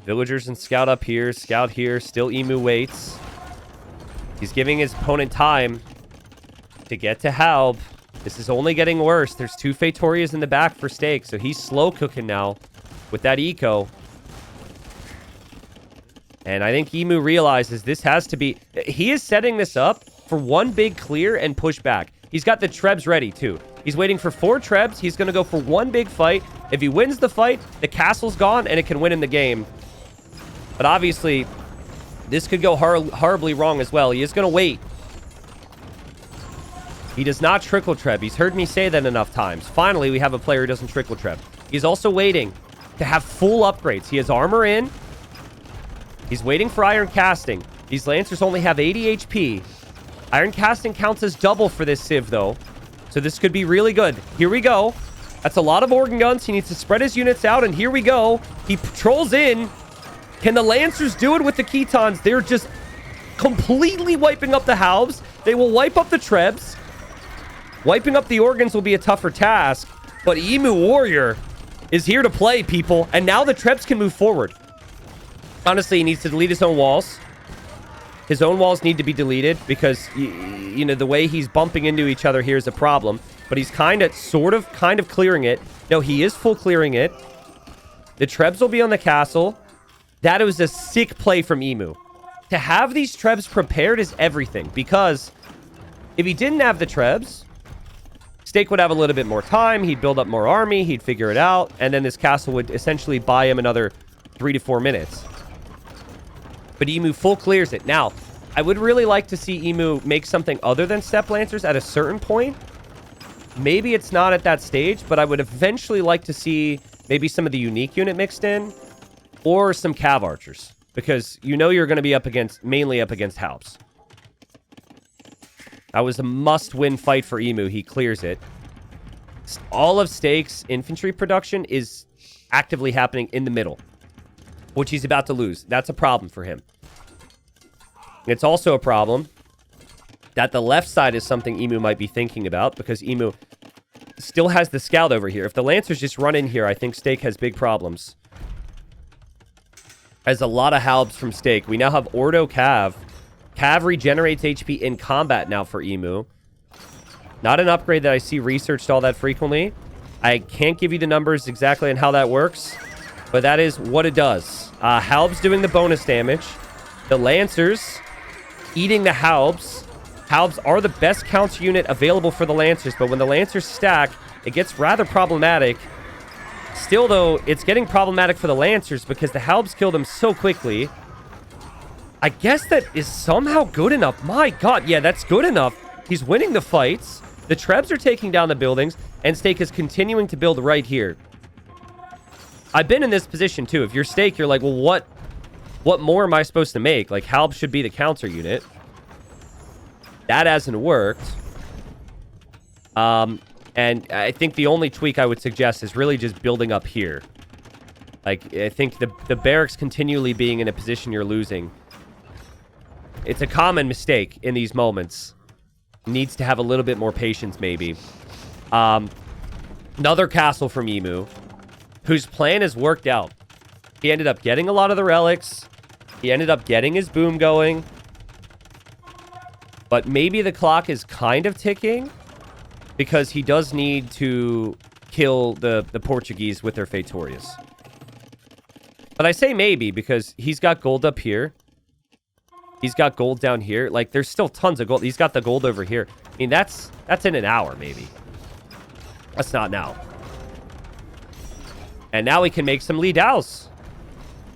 Villagers and scout up here. Scout here. Still Emu waits. He's giving his opponent time to get to Halb. This is only getting worse. There's 2 Fatorias in the back for Steak, so he's slow cooking now with that eco. And I think Emu realizes this has to be... He is setting this up for one big clear and push back. He's got the trebs ready, too. He's waiting for 4 trebs. He's going to go for one big fight. If he wins the fight, the castle's gone, and it can win in the game. But obviously, this could go horribly wrong as well. He is going to wait. He does not trickle treb. He's heard me say that enough times. Finally, we have a player who doesn't trickle treb. He's also waiting to have full upgrades. He has armor in. He's waiting for iron casting. These lancers only have 80 HP. Iron casting counts as double for this civ, though. So this could be really good. Here we go. That's a lot of organ guns. He needs to spread his units out, and here we go. He patrols in. Can the lancers do it with the Ketons? They're just completely wiping up the halves. They will wipe up the trebs. Wiping up the organs will be a tougher task, but Emu Warrior is here to play, people. And now the trebs can move forward. Honestly, he needs to delete his own walls. His own walls need to be deleted because, you know, the way he's bumping into each other here is a problem. But he's kind of clearing it. No, he is full clearing it. The trebs will be on the castle. That was a sick play from Emu. To have these trebs prepared is everything, because if he didn't have the trebs, Steak would have a little bit more time. He'd build up more army. He'd figure it out. And then this castle would essentially buy him another 3 to 4 minutes. But Emu full clears it. Now, I would really like to see Emu make something other than Step Lancers at a certain point. Maybe it's not at that stage, but I would eventually like to see maybe some of the unique unit mixed in, or some Cav Archers, because you know you're going to be mainly up against Halps. That was a must-win fight for Emu. He clears it. All of Steak's infantry production is actively happening in the middle, which he's about to lose. That's a problem for him. It's also a problem that the left side is something Emu might be thinking about, because Emu still has the scout over here. If the Lancers just run in here, I think Steak has big problems. Has a lot of halbs from Steak. We now have Ordo Cav. Cav regenerates HP in combat now for Emu. Not an upgrade that I see researched all that frequently. I can't give you the numbers exactly on how that works, but that is what it does. Halbs doing the bonus damage. The Lancers eating the Halbs. Halbs are the best counter unit available for the Lancers, but when the Lancers stack, it gets rather problematic. Still, though, it's getting problematic for the Lancers because the Halbs kill them so quickly. I guess that is somehow good enough. My god, yeah, that's good enough. He's winning the fights. The Trebs are taking down the buildings, and Steak is continuing to build right here. I've been in this position, too. If you're Steak, you're like, well, what more am I supposed to make? Like, Halb should be the counter unit. That hasn't worked. And I think the only tweak I would suggest is really just building up here. Like, I think the barracks continually being in a position you're losing. It's a common mistake in these moments. Needs to have a little bit more patience, maybe. Another castle from Emu, whose plan has worked out. He ended up getting a lot of the relics. He ended up getting his boom going. But maybe the clock is kind of ticking, because he does need to kill the Portuguese with their Fetorius. But I say maybe because he's got gold up here. He's got gold down here. Like, there's still tons of gold. He's got the gold over here. I mean, that's in an hour, maybe. That's not now. And now we can make some Li Daos.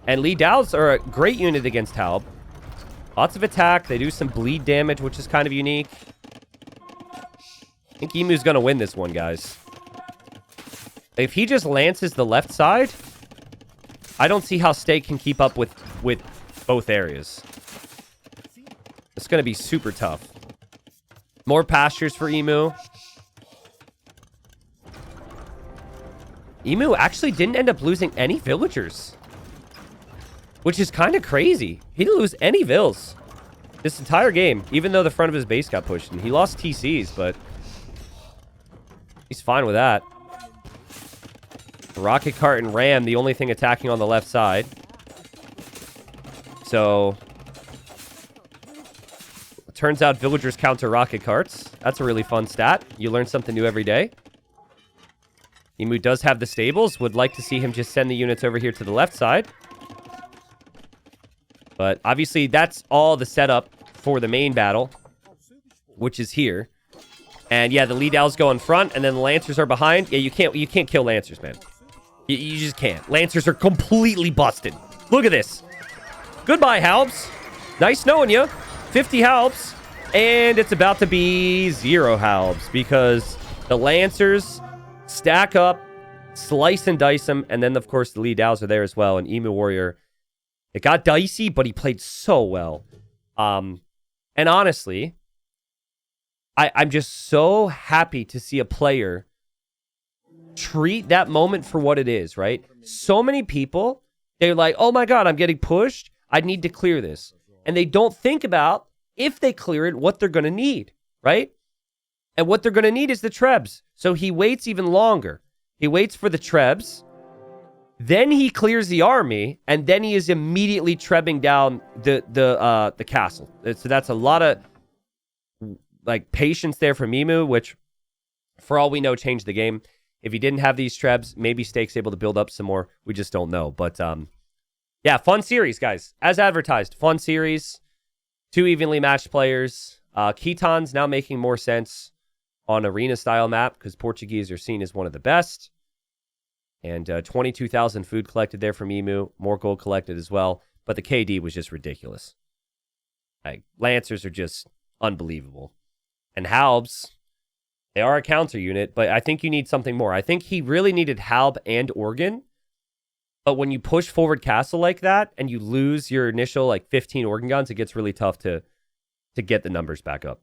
And Li Daos are a great unit against Halb. Lots of attack. They do some bleed damage, which is kind of unique. I think Emu's going to win this one, guys. If he just lances the left side, I don't see how Steak can keep up with both areas. It's going to be super tough. More pastures for Emu. Emu actually didn't end up losing any villagers, which is kind of crazy. He didn't lose any vills this entire game, even though the front of his base got pushed. And he lost TCs, but he's fine with that. Rocket Cart and Ram, the only thing attacking on the left side. So, it turns out villagers counter rocket carts. That's a really fun stat. You learn something new every day. Emu does have the stables. Would like to see him just send the units over here to the left side. But obviously, that's all the setup for the main battle, which is here. And yeah, the Li Daos go in front, and then the Lancers are behind. Yeah, you can't kill Lancers, man. You just can't. Lancers are completely busted. Look at this. Goodbye, Halbs. Nice knowing you. 50 Halbs. And it's about to be 0 halves because the Lancers stack up, slice and dice them, and then, of course, the Lee Dows are there as well. And Emu Warrior, it got dicey, but he played so well. And honestly, I'm just so happy to see a player treat that moment for what it is, right? So many people, they're like, oh my God, I'm getting pushed. I need to clear this. And they don't think about, if they clear it, what they're going to need, right? And what they're going to need is the trebs. So he waits even longer. He waits for the trebs. Then he clears the army, and then he is immediately trebbing down the castle. So that's a lot of like patience there from Emu, which for all we know changed the game. If he didn't have these trebs, maybe Stake's able to build up some more. We just don't know. But yeah, fun series, guys. As advertised, fun series. 2 evenly matched players. Keaton's now making more sense on arena-style map because Portuguese are seen as one of the best. And 22,000 food collected there from Emu. More gold collected as well. But the KD was just ridiculous. Like, Lancers are just unbelievable. And Halbs, they are a counter unit, but I think you need something more. I think he really needed Halb and Organ. But when you push forward castle like that and you lose your initial like 15 organ guns, it gets really tough to get the numbers back up.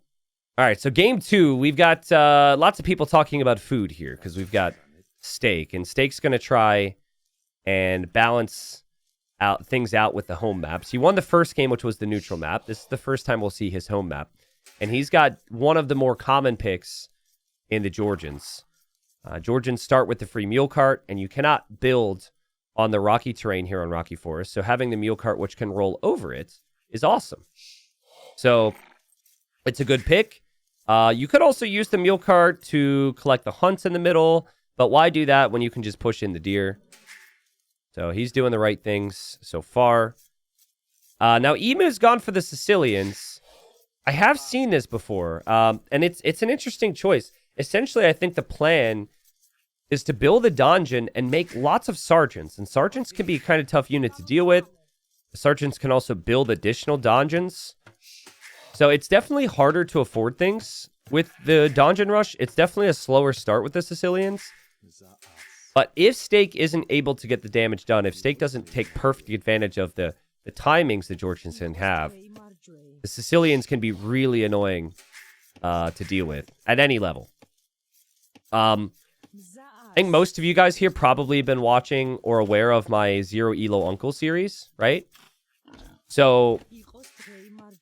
All right, so game 2, we've got lots of people talking about food here because we've got Stake. And Stake's going to try and balance things out with the home maps. He won the first game, which was the neutral map. This is the first time we'll see his home map. And he's got one of the more common picks in the Georgians. Georgians start with the free mule cart, and you cannot build on the rocky terrain here on Rocky Forest. So having the mule cart, which can roll over it, is awesome. So it's a good pick. You could also use the mule cart to collect the hunts in the middle, but why do that when you can just push in the deer? So he's doing the right things so far. Now Emu's gone for the Sicilians. I have seen this before, and it's an interesting choice. Essentially, I think the plan is to build a donjon and make lots of sergeants. And sergeants can be a kind of tough unit to deal with. The sergeants can also build additional donjons. So it's definitely harder to afford things with the donjon rush. It's definitely a slower start with the Sicilians. But if Stake isn't able to get the damage done, if Stake doesn't take perfect advantage of the timings the Georgians can have, the Sicilians can be really annoying to deal with at any level. I think most of you guys here probably been watching or aware of my Zero Elo Uncle series, right? So,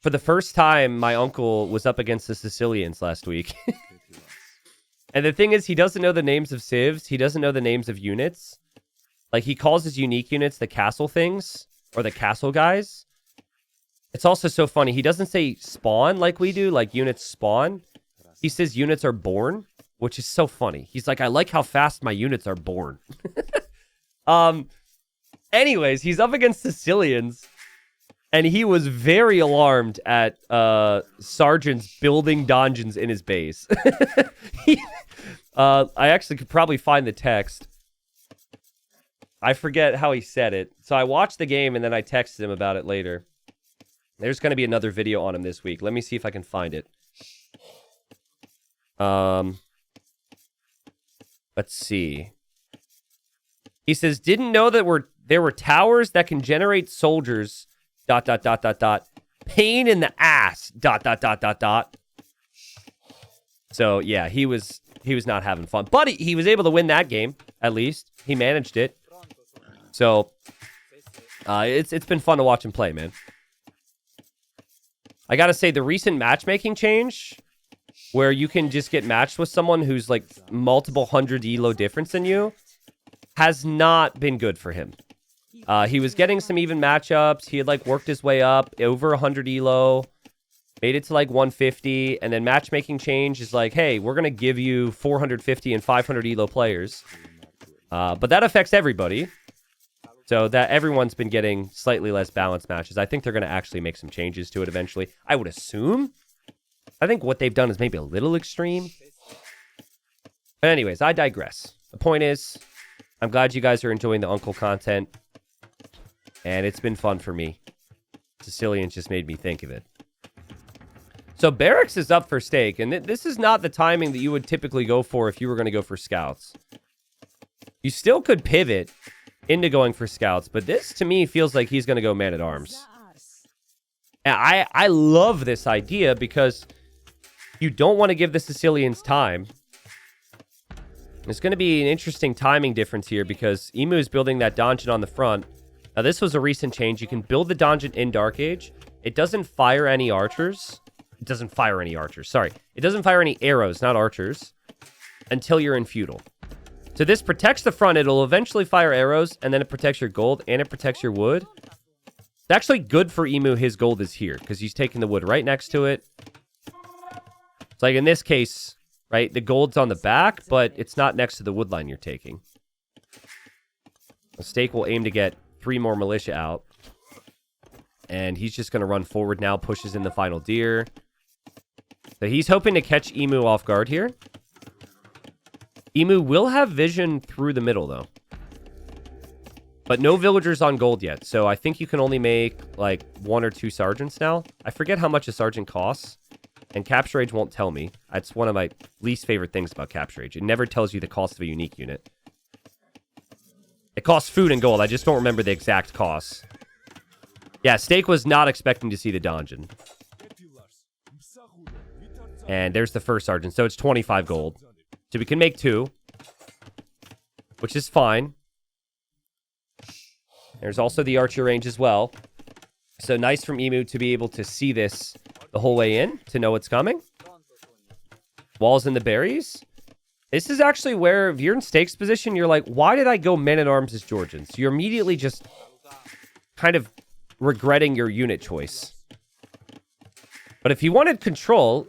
for the first time, my uncle was up against the Sicilians last week. And the thing is, he doesn't know the names of civs. He doesn't know the names of units. Like, he calls his unique units the castle things, or the castle guys. It's also so funny. He doesn't say spawn like we do, like units spawn. He says units are born, which is so funny. He's like, I like how fast my units are born. Anyways, he's up against Sicilians, and he was very alarmed at sergeants building donjons in his base. I actually could probably find the text. I forget how he said it. So I watched the game, and then I texted him about it later. There's going to be another video on him this week. Let me see if I can find it. Let's see. He says, didn't know that there were towers that can generate soldiers, ... Pain in the ass, ... So, yeah, he was not having fun. But he was able to win that game, at least. He managed it. So, it's been fun to watch him play, man. I gotta say, the recent matchmaking change, where you can just get matched with someone who's like multiple hundred elo difference than you, has not been good for him. He was getting some even matchups. He had like worked his way up over 100 elo, made it to like 150, and then matchmaking change is like, hey, we're gonna give you 450 and 500 elo players. But that affects everybody. So that everyone's been getting slightly less balanced matches. I think they're going to actually make some changes to it eventually. I would assume. I think what they've done is maybe a little extreme. But anyways, I digress. The point is, I'm glad you guys are enjoying the Uncle content. And it's been fun for me. Sicilians just made me think of it. So barracks is up for Steak, and this is not the timing that you would typically go for if you were going to go for scouts. You still could pivot into going for scouts, but this, to me, feels like he's going to go man-at-arms. And I love this idea because you don't want to give the Sicilians time. There's going to be an interesting timing difference here because Emu is building that donjon on the front. Now, this was a recent change. You can build the donjon in Dark Age. It doesn't fire any archers. It doesn't fire any archers. Sorry. It doesn't fire any arrows, not archers, until you're in feudal. So this protects the front. It'll eventually fire arrows, and then it protects your gold, and it protects your wood. It's actually good for Emu. His gold is here, because he's taking the wood right next to it. It's like in this case, right, the gold's on the back, but it's not next to the wood line you're taking. A Steak will aim to get 3 more militia out. And he's just going to run forward now, pushes in the final deer. So he's hoping to catch Emu off guard here. Emu will have vision through the middle, though. But no villagers on gold yet. So I think you can only make, like, 1 or 2 sergeants now. I forget how much a sergeant costs. And Capture Age won't tell me. That's one of my least favorite things about Capture Age. It never tells you the cost of a unique unit. It costs food and gold. I just don't remember the exact costs. Yeah, Steak was not expecting to see the donjon. And there's the first sergeant. So it's 25 gold. So we can make 2. Which is fine. There's also the archer range as well. So nice from Emu to be able to see this the whole way in. To know what's coming. Walls in the berries. This is actually where, if you're in Steak's position, you're like, why did I go men-at-arms as Georgians? You're immediately just kind of regretting your unit choice. But if you wanted control,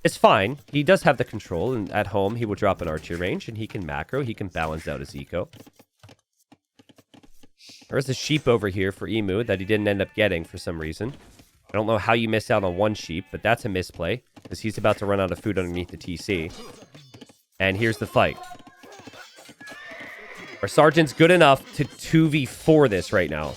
it's fine. He does have the control, and at home, he will drop an archer range, and he can macro. He can balance out his eco. There's a sheep over here for Emu that he didn't end up getting for some reason. I don't know how you miss out on 1 sheep, but that's a misplay, because he's about to run out of food underneath the TC. And here's the fight. Our sergeant's good enough to 2v4 this right now.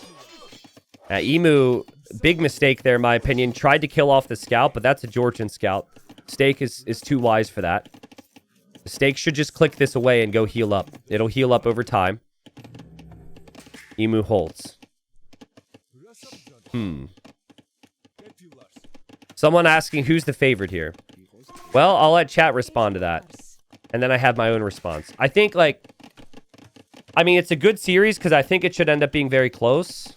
Emu, big mistake there, in my opinion. Tried to kill off the scout, but that's a Georgian scout. Steak is too wise for that. The Steak should just click this away and go heal up. It'll heal up over time. Emu holds. Someone asking who's the favorite here. Well, I'll let chat respond to that. And then I have my own response. I think, like... I mean, it's a good series because I think it should end up being very close.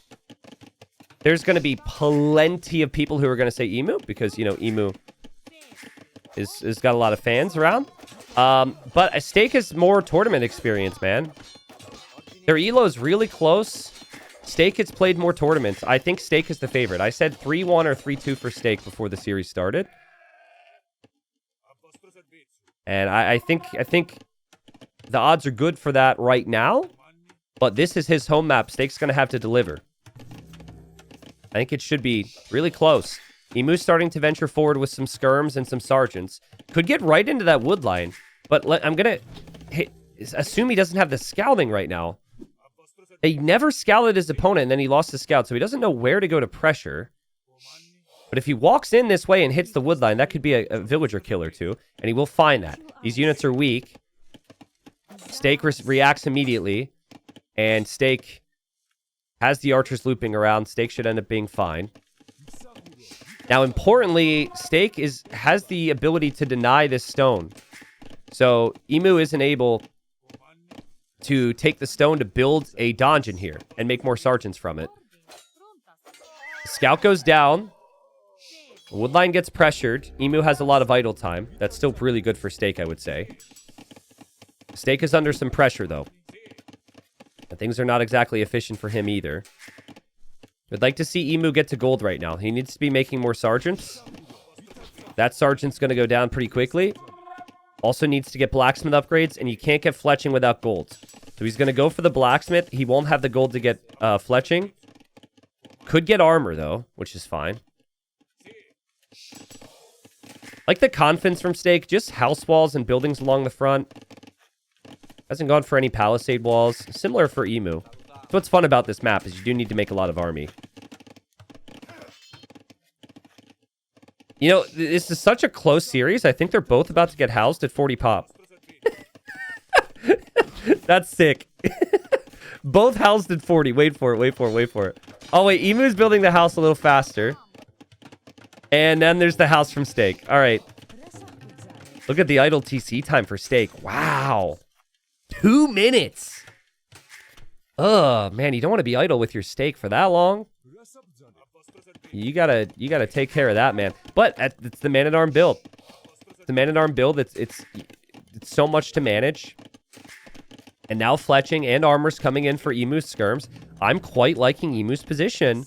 There's going to be plenty of people who are going to say Emu because, you know, Emu is got a lot of fans around. But a Steak has more tournament experience, man. Their elo is really close. Steak has played more tournaments. I think Steak is the favorite. I said 3-1 or 3-2 for Steak before the series started. And I think the odds are good for that right now. But this is his home map. Steak's going to have to deliver. I think it should be really close. Emu's starting to venture forward with some skirms and some sergeants. Could get right into that wood line. But I'm going to assume he doesn't have the scouting right now. He never scouted his opponent, and then he lost the scout, so he doesn't know where to go to pressure. But if he walks in this way and hits the wood line, that could be a villager kill or 2, and he will find that. These units are weak. Steak reacts immediately, and Steak has the archers looping around. Steak should end up being fine. Now, importantly, Steak has the ability to deny this stone. So, Emu isn't able to take the stone to build a donjon here and make more sergeants from it. The scout goes down. The wood line gets pressured. Emu has a lot of idle time. That's still really good for Steak, I would say. Steak is under some pressure, though. And things are not exactly efficient for him either. I'd like to see Emu get to gold right now. He needs to be making more sergeants. That sergeant's going to go down pretty quickly. Also needs to get blacksmith upgrades, and you can't get fletching without gold. So he's going to go for the blacksmith. He won't have the gold to get fletching. Could get armor, though, which is fine. Like the confidence from Steak, just house walls and buildings along the front. Hasn't gone for any palisade walls. Similar for Emu. So what's fun about this map is you do need to make a lot of army. You know, this is such a close series. I think they're both about to get housed at 40 pop. That's sick. Both housed at 40. Wait for it. Oh, wait. Emu's building the house a little faster. And then there's the house from Steak. All right. Look at the idle TC time for Steak. Wow. 2 minutes. Ugh, man, you don't want to be idle with your Steak for that long. You gotta take care of that, man. But it's the man-at-arm build. The man-at-arm build. It's so much to manage. And now Fletching and Armor's coming in for Emu's skirms. I'm quite liking Emu's position.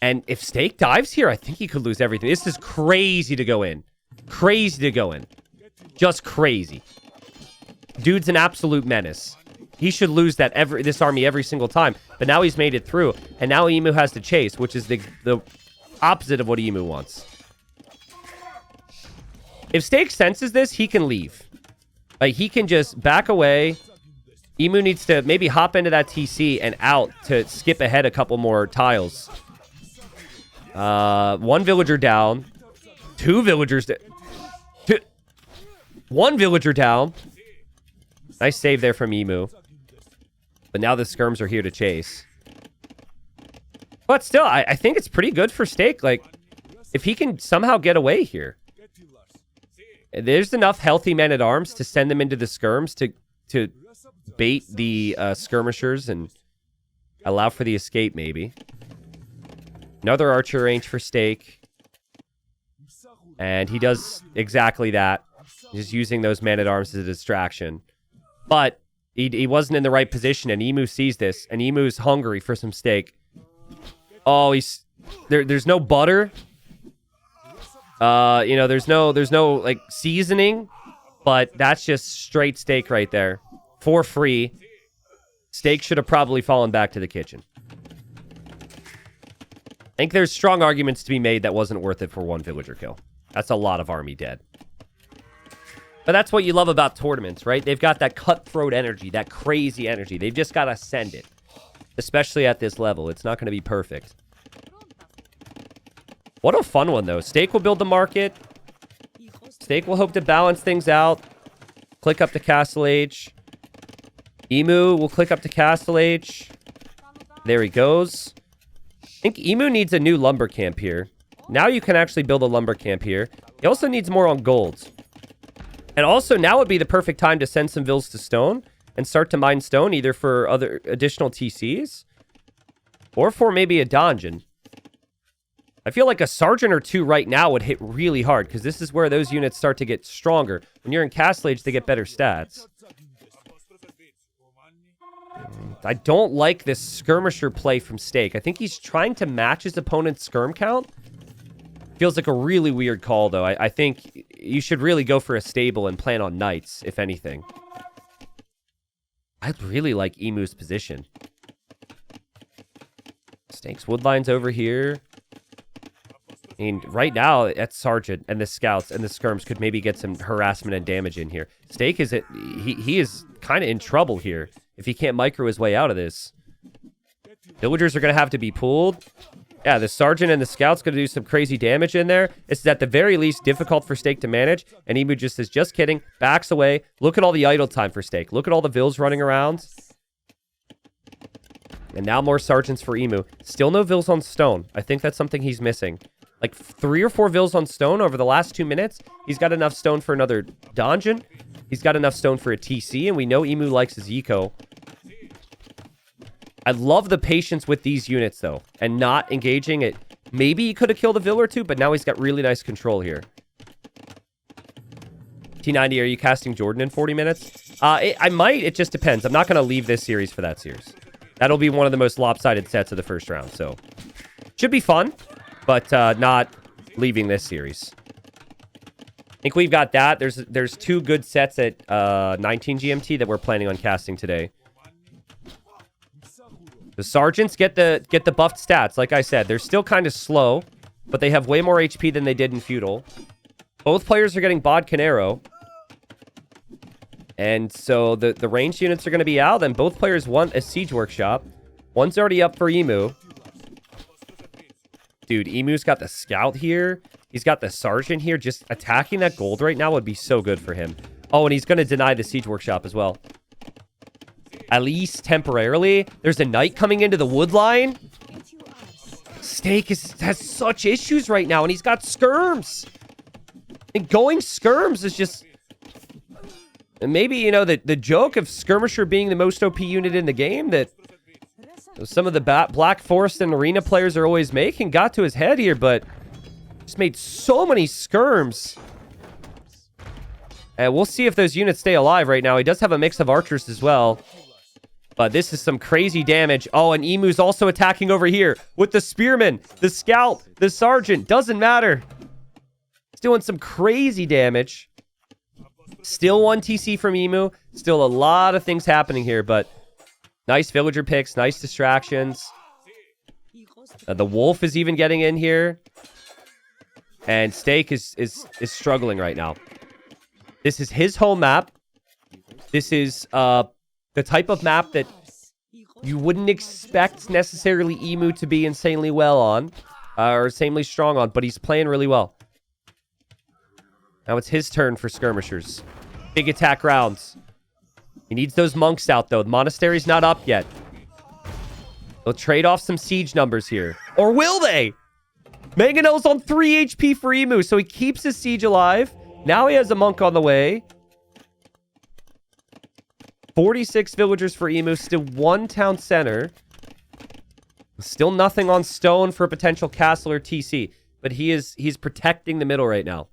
And if Steak dives here, I think he could lose everything. This is crazy to go in. Crazy to go in. Just crazy. Dude's an absolute menace. He should lose this army every single time. But now he's made it through. And now Emu has to chase, which is the opposite of what Emu wants. If Steak senses this, he can leave. Like, he can just back away. Emu needs to maybe hop into that TC and out to skip ahead a couple more tiles. 1 villager down. 2 villagers down. 1 villager down. Nice save there from Emu. But now the skirms are here to chase. But still, I think it's pretty good for Steak. Like, if he can somehow get away here. There's enough healthy men-at-arms to send them into the skirms to bait the skirmishers and allow for the escape, maybe. Another archer range for Steak. And he does exactly that. He's using those men-at-arms as a distraction. But he wasn't in the right position, and Emu sees this, and Emu's hungry for some Steak. Oh, there's no butter. You know, there's no like seasoning, but that's just straight Steak right there. For free. Steak should have probably fallen back to the kitchen. I think there's strong arguments to be made that wasn't worth it for 1 villager kill. That's a lot of army dead. But that's what you love about tournaments, right? They've got that cutthroat energy, that crazy energy. They've just got to send it. Especially at this level. It's not going to be perfect. What a fun one, though. Steak will build the market. Steak will hope to balance things out. Click up to Castle Age. Emu will click up to Castle Age. There he goes. I think Emu needs a new lumber camp here. Now you can actually build a lumber camp here. He also needs more on gold. And also, now would be the perfect time to send some vills to stone and start to mine stone, either for other additional TCs or for maybe a dungeon. I feel like a sergeant or 2 right now would hit really hard, because this is where those units start to get stronger. When you're in Castle Age, they get better stats. I don't like this skirmisher play from Steak. I think he's trying to match his opponent's skirm count. Feels like a really weird call, though. I think you should really go for a stable and plan on knights, if anything. I really like Emu's position. Steak's woodline's over here. I mean, right now, that's Sergeant and the scouts and the skirms could maybe get some harassment and damage in here. Steak is he is kind of in trouble here if he can't micro his way out of this. Villagers are going to have to be pulled. Yeah, the Sergeant and the Scout's going to do some crazy damage in there. This is at the very least difficult for Steak to manage. And Emu just says, just kidding, backs away. Look at all the idle time for Steak. Look at all the Vills running around. And now more Sergeants for Emu. Still no Vills on stone. I think that's something he's missing. Like 3 or 4 Vills on stone over the last 2 minutes. He's got enough stone for another dungeon. He's got enough stone for a TC. And we know Emu likes his eco. I love the patience with these units, though, and not engaging it. Maybe he could have killed a vill or 2, but now he's got really nice control here. T90, are you casting Jordan in 40 minutes? I might. It just depends. I'm not going to leave this series for that series. That'll be one of the most lopsided sets of the first round, so should be fun, but not leaving this series. I think we've got that. There's 2 good sets at 19 GMT that we're planning on casting today. The Sergeants get the buffed stats. Like I said, they're still kind of slow, but they have way more HP than they did in Feudal. Both players are getting Bodkin Arrow. And so the ranged units are going to be out, and both players want a Siege Workshop. One's already up for Emu. Dude, Emu's got the scout here. He's got the sergeant here. Just attacking that gold right now would be so good for him. Oh, and he's going to deny the siege workshop as well. At least temporarily. There's a knight coming into the wood line. Steak has such issues right now, and he's got skirms. And going skirms is just... And maybe, you know, the joke of Skirmisher being the most OP unit in the game that some of the Black Forest and Arena players are always making got to his head here, but just made so many skirms. And we'll see if those units stay alive right now. He does have a mix of archers as well. But this is some crazy damage. Oh, and Emu's also attacking over here with the spearman, the scout, the sergeant. Doesn't matter. He's doing some crazy damage. Still 1 TC from Emu. Still a lot of things happening here, but nice villager picks, nice distractions. The wolf is even getting in here. And Steak is struggling right now. This is his home map. This is the type of map that you wouldn't expect necessarily Emu to be insanely well on. Or insanely strong on, but he's playing really well. Now it's his turn for skirmishers. Big attack rounds. He needs those monks out, though. The monastery's not up yet. They'll trade off some siege numbers here. Or will they? Mangonel's on 3 HP for Emu, so he keeps his siege alive. Now he has a monk on the way. 46 villagers for Emu. Still 1 town center. Still nothing on stone for a potential castle or TC. But he's protecting the middle right now.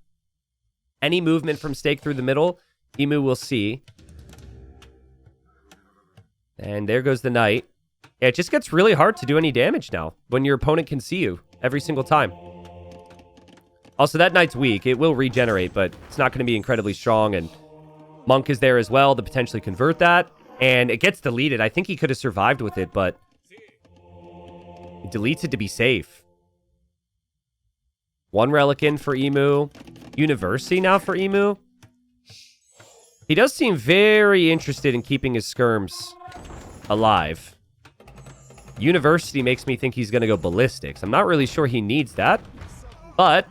Any movement from Steak through the middle, Emu will see. And there goes the knight. Yeah, it just gets really hard to do any damage now when your opponent can see you every single time. Also, that knight's weak. It will regenerate, but it's not going to be incredibly strong. And monk is there as well to potentially convert that. And it gets deleted. I think he could have survived with it, but he deletes it to be safe. 1 relic in for Emu. University now for Emu. He does seem very interested in keeping his skirms alive. University makes me think he's going to go ballistics. I'm not really sure he needs that, but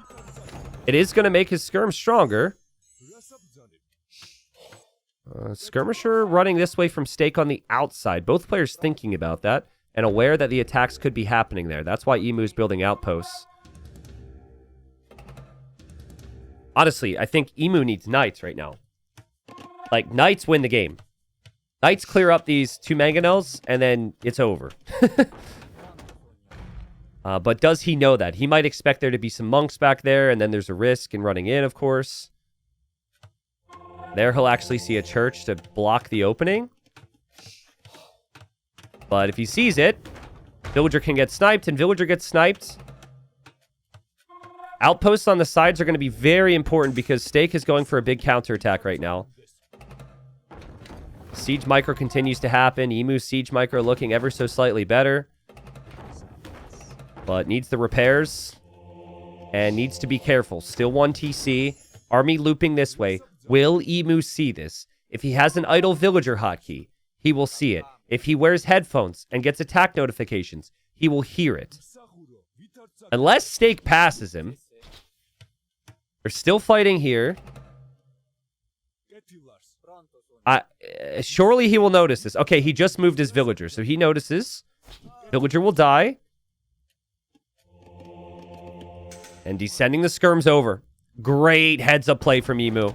it is going to make his skirms stronger. Skirmisher running this way from Steak on the outside. Both players thinking about that and aware that the attacks could be happening there. That's why Emu's building outposts. Honestly, I think Emu needs knights right now. Like, knights win the game. Knights clear up these 2 mangonels, and then it's over. But does he know that? He might expect there to be some monks back there, and then there's a risk in running in, of course. There he'll actually see a church to block the opening. But if he sees it, villager can get sniped, and villager gets sniped. Outposts on the sides are going to be very important because Steak is going for a big counterattack right now. Siege micro continues to happen. Emu's siege micro looking ever so slightly better. But needs the repairs. And needs to be careful. Still 1 TC. Army looping this way. Will Emu see this? If he has an idle villager hotkey, he will see it. If he wears headphones and gets attack notifications, he will hear it. Unless Steak passes him. They're still fighting here. Surely he will notice this. Okay, he just moved his villager, so he notices. Villager will die. And he's sending the skirms over. Great heads-up play from Emu.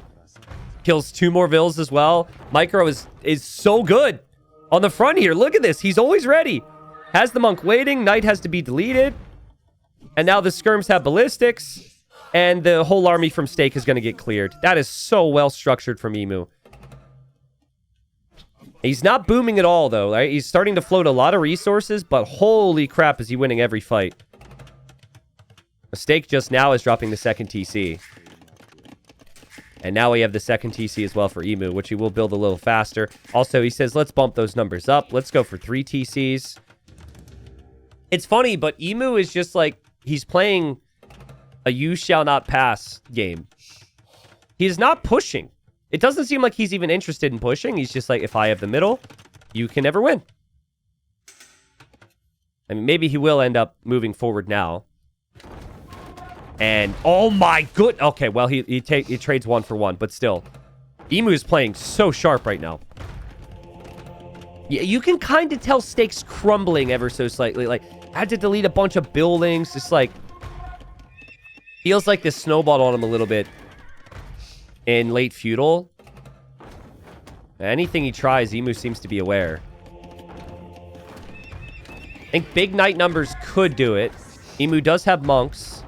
Kills 2 more vills as well. Micro is so good on the front here. Look at this. He's always ready. Has the monk waiting. Knight has to be deleted. And now the skirms have ballistics. And the whole army from Steak is going to get cleared. That is so well structured from Emu. He's not booming at all, though, right? He's starting to float a lot of resources, but holy crap, is he winning every fight. Steak just now is dropping the 2nd TC. And now we have the 2nd TC as well for Emu, which he will build a little faster. Also, he says, let's bump those numbers up. Let's go for 3 TCs. It's funny, but Emu is just like, he's playing a you shall not pass game. He's not pushing. It doesn't seem like he's even interested in pushing. He's just like, if I have the middle, you can never win. I mean, maybe he will end up moving forward now. And, oh my good. Okay, well, he trades 1 for 1, but still. Emu is playing so sharp right now. Yeah, you can kind of tell Steak's crumbling ever so slightly. Like, I had to delete a bunch of buildings. Just like, feels like this snowballed on him a little bit in late feudal. Anything he tries, Emu seems to be aware. I think big knight numbers could do it. Emu does have monks.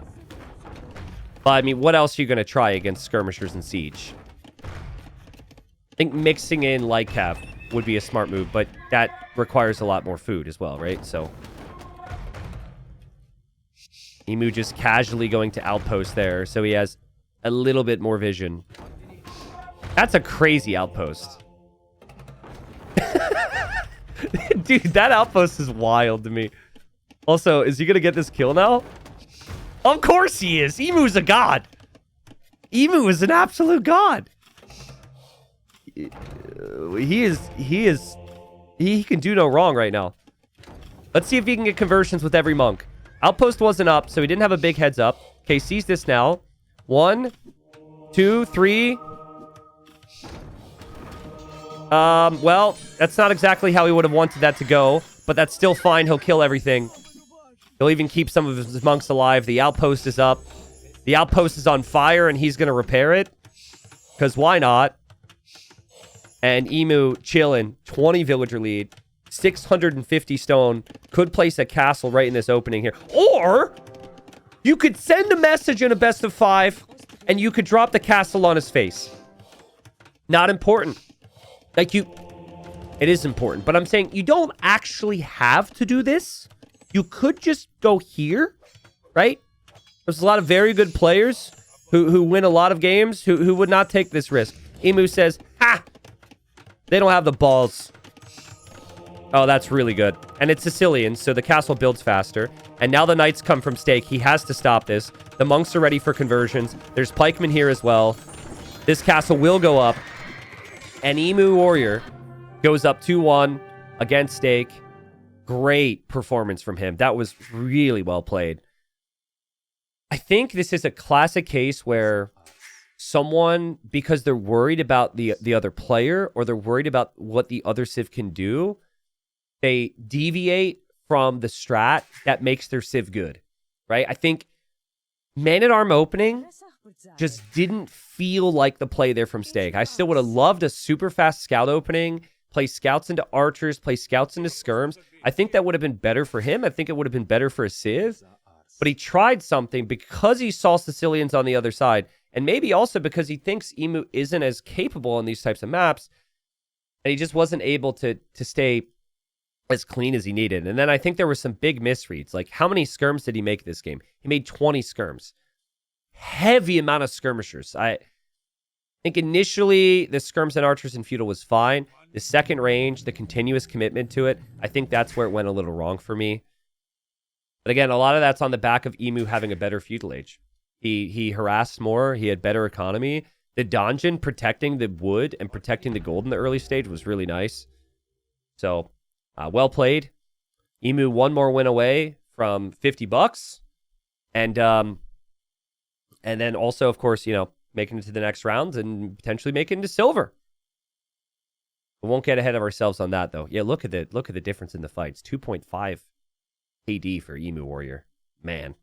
But, I mean, what else are you going to try against skirmishers and siege? I think mixing in light cap would be a smart move, but that requires a lot more food as well, right? So, Emu just casually going to outpost there, so he has a little bit more vision. That's a crazy outpost. Dude, that outpost is wild to me. Also, is he going to get this kill now? Of course he is. Emu's a god. Emu is an absolute god. He can do no wrong right now. Let's see if he can get conversions with every monk. Outpost wasn't up, so he didn't have a big heads up. Okay, sees this now. 1, 2, 3. Well, that's not exactly how he would have wanted that to go, but that's still fine. He'll kill everything. He'll even keep some of his monks alive. The outpost is up. The outpost is on fire, and he's going to repair it. Because why not? And Emu chilling. 20 villager lead. 650 stone. Could place a castle right in this opening here. Or you could send a message in a best of 5, and you could drop the castle on his face. Not important. Like, it is important, but I'm saying you don't actually have to do this. You could just go here, right? There's a lot of very good players who win a lot of games who would not take this risk. Emu says, ha! They don't have the balls. Oh, that's really good. And it's Sicilian, so the castle builds faster. And now the knights come from Stake. He has to stop this. The monks are ready for conversions. There's pikemen here as well. This castle will go up. And Emu Warrior goes up 2-1 against Stake. Great performance from him. That was really well played. I think this is a classic case where someone, because they're worried about the other player or they're worried about what the other civ can do, they deviate from the strat that makes their civ good, right? I think Man-at-Arm opening just didn't feel like the play there from Stake. I still would have loved a super fast scout opening, play scouts into archers, play scouts into skirms. I think that would have been better for him. I think it would have been better for a civ. But he tried something because he saw Sicilians on the other side. And maybe also because he thinks Emu isn't as capable on these types of maps. And he just wasn't able to stay as clean as he needed. And then I think there were some big misreads. Like, how many skirms did he make this game? He made 20 skirms. Heavy amount of skirmishers. I think initially the skirms and archers in feudal was fine. The second range, the continuous commitment to it, I think that's where it went a little wrong for me. But again, a lot of that's on the back of Emu having a better feudal age. He harassed more. He had better economy. The donjon protecting the wood and protecting the gold in the early stage was really nice. So, well played. Emu one more win away from $50. And then also, of course, making it to the next rounds and potentially making it to silver. We won't get ahead of ourselves on that, though. Yeah, look at the difference in the fights. 2.5 KD for Emu Warrior. Man.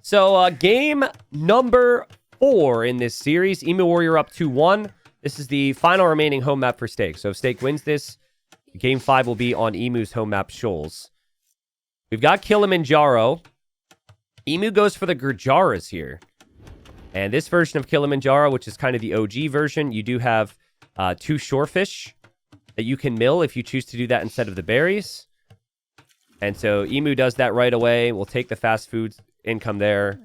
So, game number 4 in this series. Emu Warrior up 2-1. This is the final remaining home map for Stake. So if Stake wins this, game 5 will be on Emu's home map, Shoals. We've got Kilimanjaro. Emu goes for the Gurjaras here. And this version of Kilimanjaro, which is kind of the OG version, you do have 2 shorefish that you can mill if you choose to do that instead of the berries. And so Emu does that right away. We'll take the fast food income there.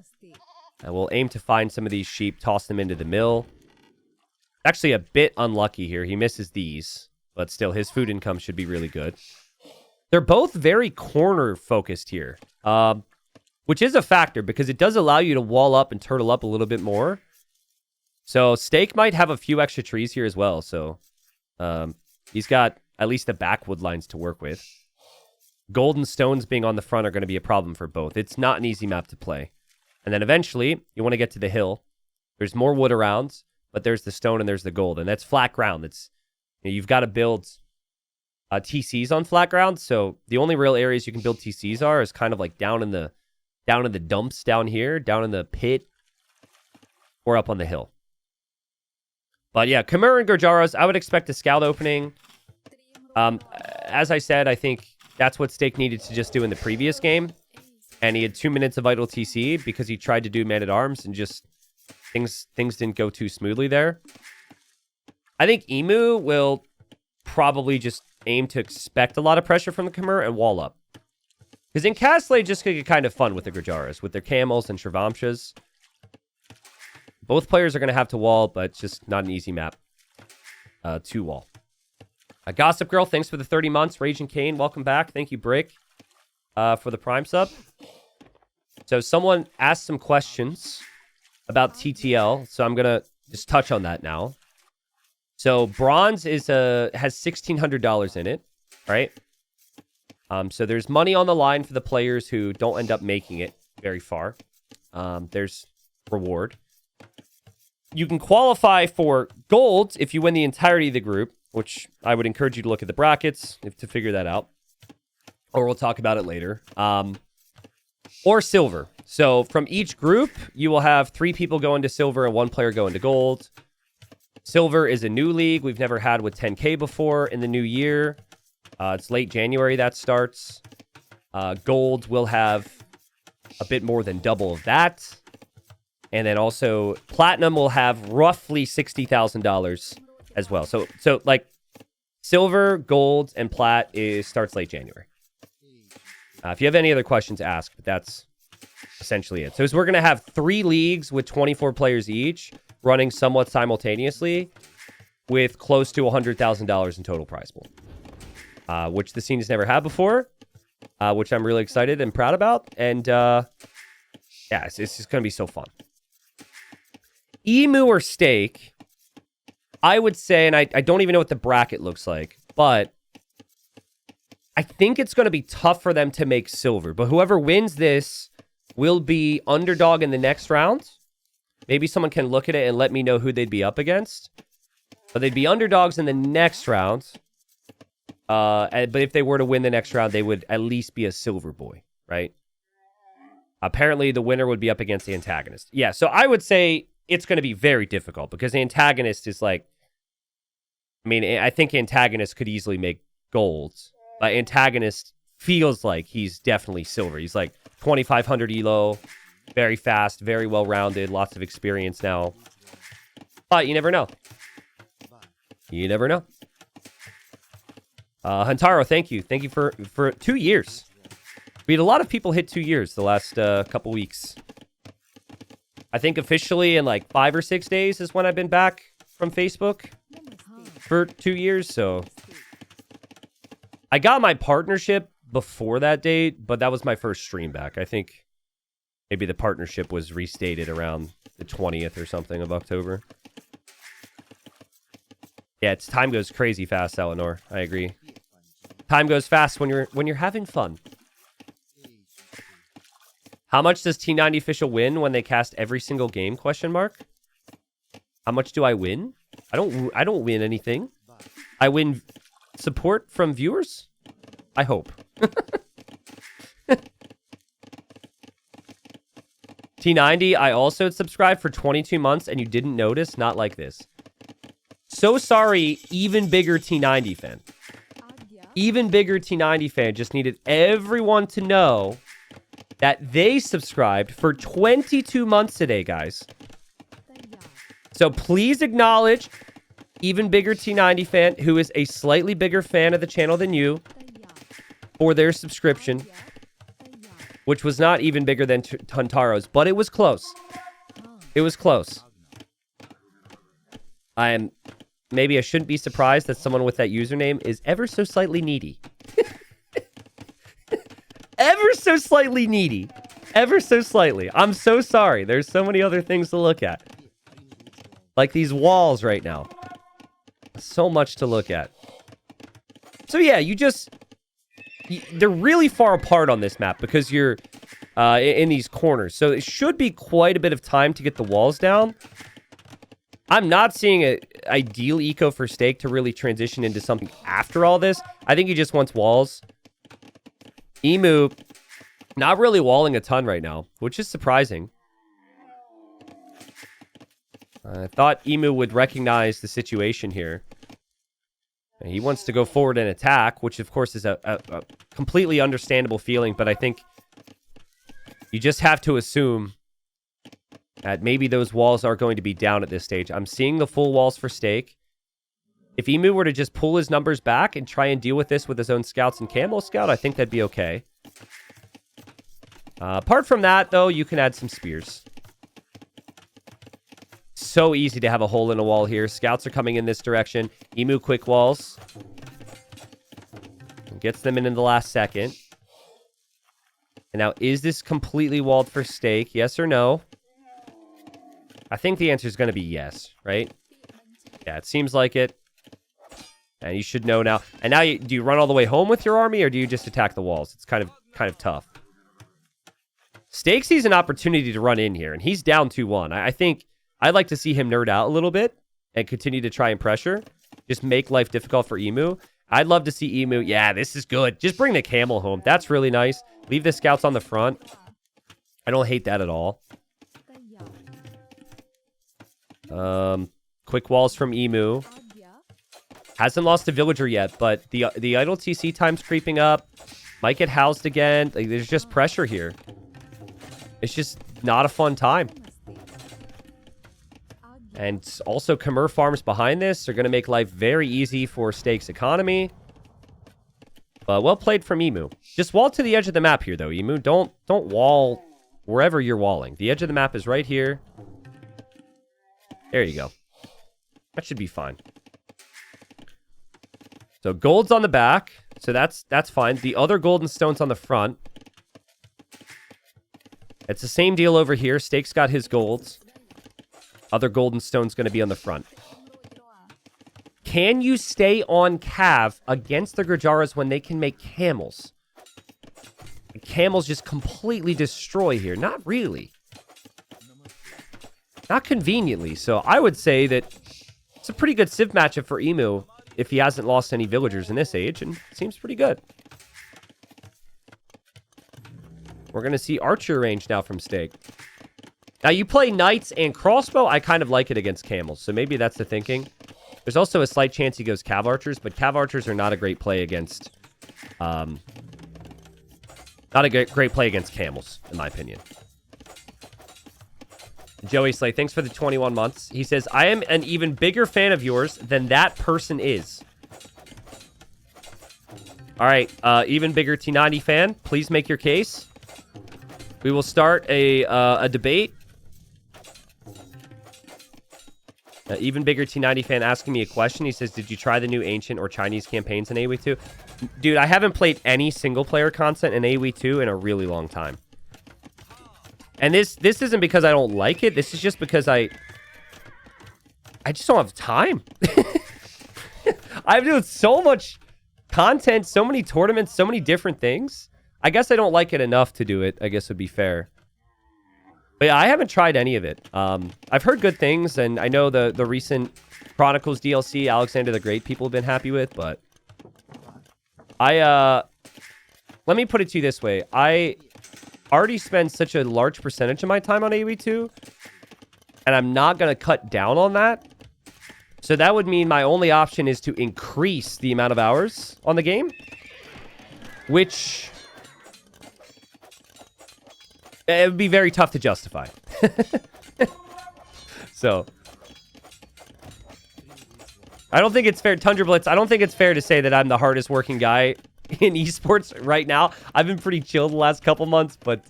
And we'll aim to find some of these sheep, toss them into the mill. Actually a bit unlucky here. He misses these. But still, his food income should be really good. They're both very corner-focused here. Which is a factor, because it does allow you to wall up and turtle up a little bit more. So Stake might have a few extra trees here as well. So he's got at least the backwood lines to work with. Golden stones being on the front are going to be a problem for both. It's not an easy map to play. And then eventually, you want to get to the hill. There's more wood around, but there's the stone and there's the gold. And that's flat ground. You've got to build TCs on flat ground. So the only real areas you can build TCs is kind of like down in the dumps down here, down in the pit, or up on the hill. But yeah, Kimura and Gorjaros, I would expect a scout opening. As I said, I think that's what Stake needed to just do in the previous game. And he had 2 minutes of Vital TC because he tried to do Man-at-Arms and just things didn't go too smoothly there. I think Emu will probably just aim to expect a lot of pressure from the Kimura and wall up. Because in Castlade, just could get kind of fun with the Gorjaros, with their camels and Shravamshas. Both players are going to have to wall, but it's just not an easy map to wall. Gossip Girl, thanks for the 30 months. Raging Kane, welcome back. Thank you, Brick, for the Prime sub. So someone asked some questions about TTL, so I'm going to just touch on that now. So bronze has $1,600 in it, right? So there's money on the line for the players who don't end up making it very far. There's reward. You can qualify for gold if you win the entirety of the group, which I would encourage you to look at the brackets to figure that out. Or we'll talk about it later. Or silver. So from each group, you will have 3 people go into silver and 1 player go into gold. Silver is a new league we've never had with 10K before in the new year. It's late January that starts. Gold will have a bit more than double of that. And then also platinum will have roughly $60,000 as well. So like silver, gold, and plat starts late January. If you have any other questions, ask, but that's essentially it. So we're going to have 3 leagues with 24 players each running somewhat simultaneously with close to $100,000 in total prize pool, which the scene has never had before, which I'm really excited and proud about. And yeah, it's just going to be so fun. Emu or Stake, I would say, and I don't even know what the bracket looks like, but I think it's going to be tough for them to make silver. But whoever wins this will be underdog in the next round. Maybe someone can look at it and let me know who they'd be up against. But they'd be underdogs in the next round. But if they were to win the next round, they would at least be a silver boy, right? Apparently, the winner would be up against the antagonist. Yeah, so I would say it's going to be very difficult because the antagonist is like... I mean, I think antagonist could easily make gold. But antagonist feels like he's definitely silver. He's like 2,500 elo, very fast, very well-rounded, lots of experience now. But you never know. You never know. Huntaro, thank you. Thank you for 2 years. We had a lot of people hit 2 years the last couple weeks. I think officially in like 5 or 6 days is when I've been back from Facebook for 2 years, so... I got my partnership before that date, but that was my first stream back. I think maybe the partnership was restated around the 20th or something of October. Yeah, time goes crazy fast, Eleanor. I agree. Time goes fast when you're having fun. How much does T90 official win when they cast every single game? Question mark. How much do I win? I don't win anything. I win support from viewers? I hope. T90, I also subscribed for 22 months and you didn't notice? Not like this. So sorry, even bigger T90 fan. Even bigger T90 fan just needed everyone to know that they subscribed for 22 months today, guys. So please acknowledge even bigger T90 fan, who is a slightly bigger fan of the channel than you, for their subscription, which was not even bigger than Huntaro's, but it was close. It was close. Maybe I shouldn't be surprised that someone with that username is ever so slightly needy. Ever so slightly needy. Ever so slightly. I'm so sorry. There's so many other things to look at. Like these walls right now. So much to look at. So yeah, they're really far apart on this map because you're in these corners. So it should be quite a bit of time to get the walls down. I'm not seeing an ideal eco for Steak to really transition into something after all this. I think he just wants walls. Emu, not really walling a ton right now, which is surprising. I thought Emu would recognize the situation here. He wants to go forward and attack, which of course is a completely understandable feeling, but I think you just have to assume that maybe those walls are going to be down at this stage. I'm seeing the full walls for Steak. If Emu were to just pull his numbers back and try and deal with this with his own scouts and Camel Scout, I think that'd be okay. Apart from that, though, you can add some spears. So easy to have a hole in a wall here. Scouts are coming in this direction. Emu quick walls. Gets them in the last second. And now, is this completely walled for Steak? Yes or no? I think the answer is going to be yes, right? Yeah, it seems like it. And you should know now. And now, do you run all the way home with your army, or do you just attack the walls? It's kind of tough. Steak sees an opportunity to run in here, and he's down 2-1. I think I'd like to see him nerd out a little bit and continue to try and pressure. Just make life difficult for Emu. I'd love to see Emu. Yeah, this is good. Just bring the camel home. That's really nice. Leave the scouts on the front. I don't hate that at all. Quick walls from Emu. Hasn't lost a villager yet, but the idle TC time's creeping up. Might get housed again. Like, there's just pressure here. It's just not a fun time. And also, Khmer farms behind this are going to make life very easy for Steak's economy. But well played from Emu. Just wall to the edge of the map here, though, Emu. Don't wall wherever you're walling. The edge of the map is right here. There you go. That should be fine. So gold's on the back. So that's fine. The other golden stone's on the front. It's the same deal over here. Steak's got his golds. Other golden stone's going to be on the front. Can you stay on Cav against the Grajaras when they can make camels? The camels just completely destroy here. Not really. Not conveniently. So I would say that it's a pretty good Civ matchup for Emu if he hasn't lost any villagers in this age, and it seems pretty good. We're going to see archer range now from Steak. Now, you play knights and crossbow. I kind of like it against camels, so maybe that's the thinking. There's also a slight chance he goes cav archers, but cav archers are not a great play against... not a great play against camels, in my opinion. Joey Slay, thanks for the 21 months. He says, I am an even bigger fan of yours than that person is. All right, even bigger T90 fan, please make your case. We will start a debate. Even bigger T90 fan asking me a question. He says, did you try the new ancient or Chinese campaigns in AoE2? Dude, I haven't played any single player content in AoE2 in a really long time. And this isn't because I don't like it. This is just because I just don't have time. I've done so much content, so many tournaments, so many different things. I guess I don't like it enough to do it, I guess would be fair. But yeah, I haven't tried any of it. I've heard good things, and I know the recent Chronicles DLC, Alexander the Great, people have been happy with, but let me put it to you this way. I already spend such a large percentage of my time on AoE2, and I'm not going to cut down on that. So that would mean my only option is to increase the amount of hours on the game, which it would be very tough to justify. So I don't think it's fair. Tundra Blitz, I don't think it's fair to say that I'm the hardest working guy in esports right now. I've been pretty chill the last couple months, but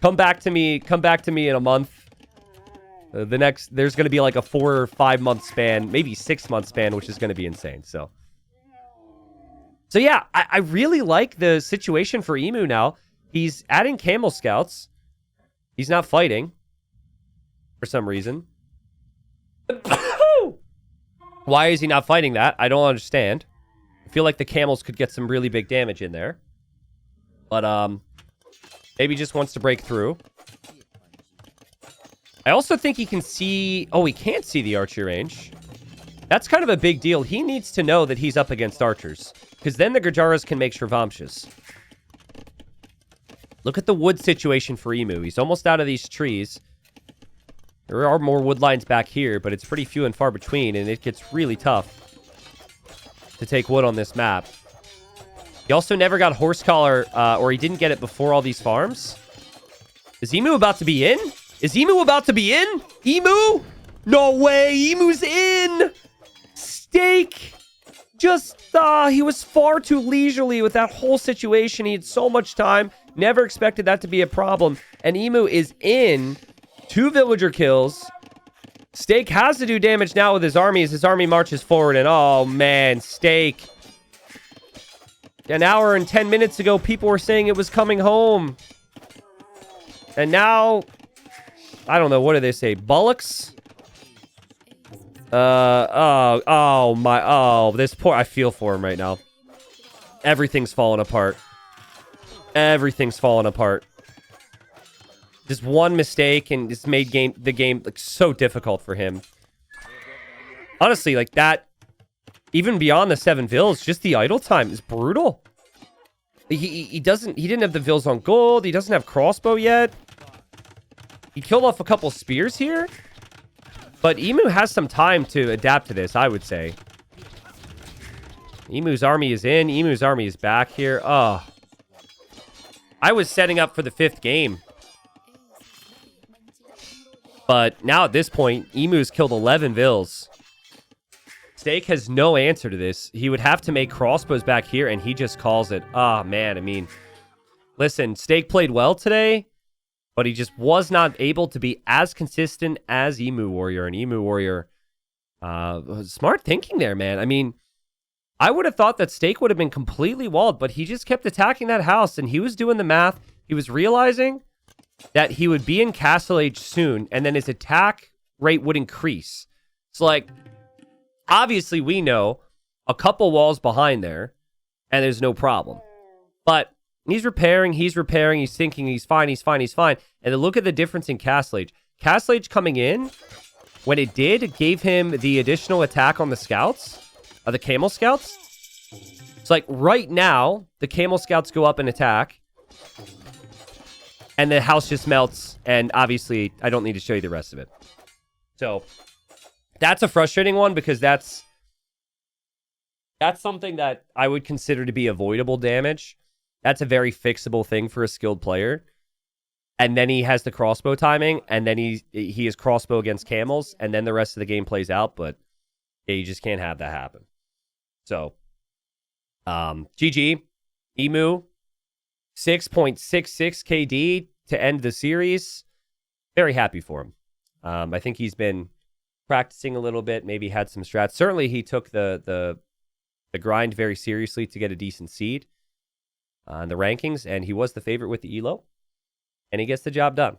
come back to me in a month. There's going to be like a 4 or 5 month span, maybe 6 month span, which is going to be insane. So yeah, I really like the situation for Emu now. He's adding camel scouts. He's not fighting for some reason. Why is he not fighting that? I don't understand. I feel like the camels could get some really big damage in there. But Maybe just wants to break through. I also think he can see... Oh, he can't see the archer range. That's kind of a big deal. He needs to know that he's up against archers. Because then the Gujaras can make Shravamshas. Look at the wood situation for Emu. He's almost out of these trees. There are more wood lines back here, but it's pretty few and far between, and it gets really tough to take wood on this map. He also never got horse collar, or he didn't get it before all these farms. Is Emu about to be in? Is Emu about to be in? Emu? No way. Emu's in. Steak. Just, he was far too leisurely with that whole situation. He had so much time. Never expected that to be a problem. And Emu is in. 2 villager kills. Steak has to do damage now with his army as his army marches forward. And oh man, Steak. An hour and 10 minutes ago, people were saying it was coming home. And now, I don't know, what do they say? Bullocks? This poor, I feel for him right now. Everything's falling apart. Everything's falling apart. Just one mistake and it's made the game like so difficult for him. Honestly, like that, even beyond the 7 vills, just the idle time is brutal. He didn't have the vills on gold. He doesn't have crossbow yet. He killed off a couple spears here. But Emu has some time to adapt to this, I would say. Emu's army is in. Emu's army is back here. Oh. I was setting up for the 5th game. But now at this point, Emu's killed 11 vills. Steak has no answer to this. He would have to make crossbows back here, and he just calls it. Ah, man, I mean, listen, Steak played well today, but he just was not able to be as consistent as Emu Warrior. And Emu Warrior, smart thinking there, man. I mean, I would have thought that Steak would have been completely walled, but he just kept attacking that house, and he was doing the math. He was realizing that he would be in Castle Age soon, and then his attack rate would increase. So, like, obviously we know a couple walls behind there, and there's no problem. But he's repairing, he's thinking he's fine. And then look at the difference in Castle Age. Castle Age coming in, when it did, it gave him the additional attack on the scouts, the camel scouts. It's like right now, the camel scouts go up and attack, and the house just melts, and obviously, I don't need to show you the rest of it. So, that's a frustrating one, because that's something that I would consider to be avoidable damage. That's a very fixable thing for a skilled player. And then he has the crossbow timing, and then he is crossbow against camels, and then the rest of the game plays out, but yeah, you just can't have that happen. So, GG, Emu, 6.66 KD to end the series. Very happy for him. I think he's been practicing a little bit, maybe had some strats. Certainly he took the grind very seriously to get a decent seed in the rankings, and he was the favorite with the elo, and he gets the job done.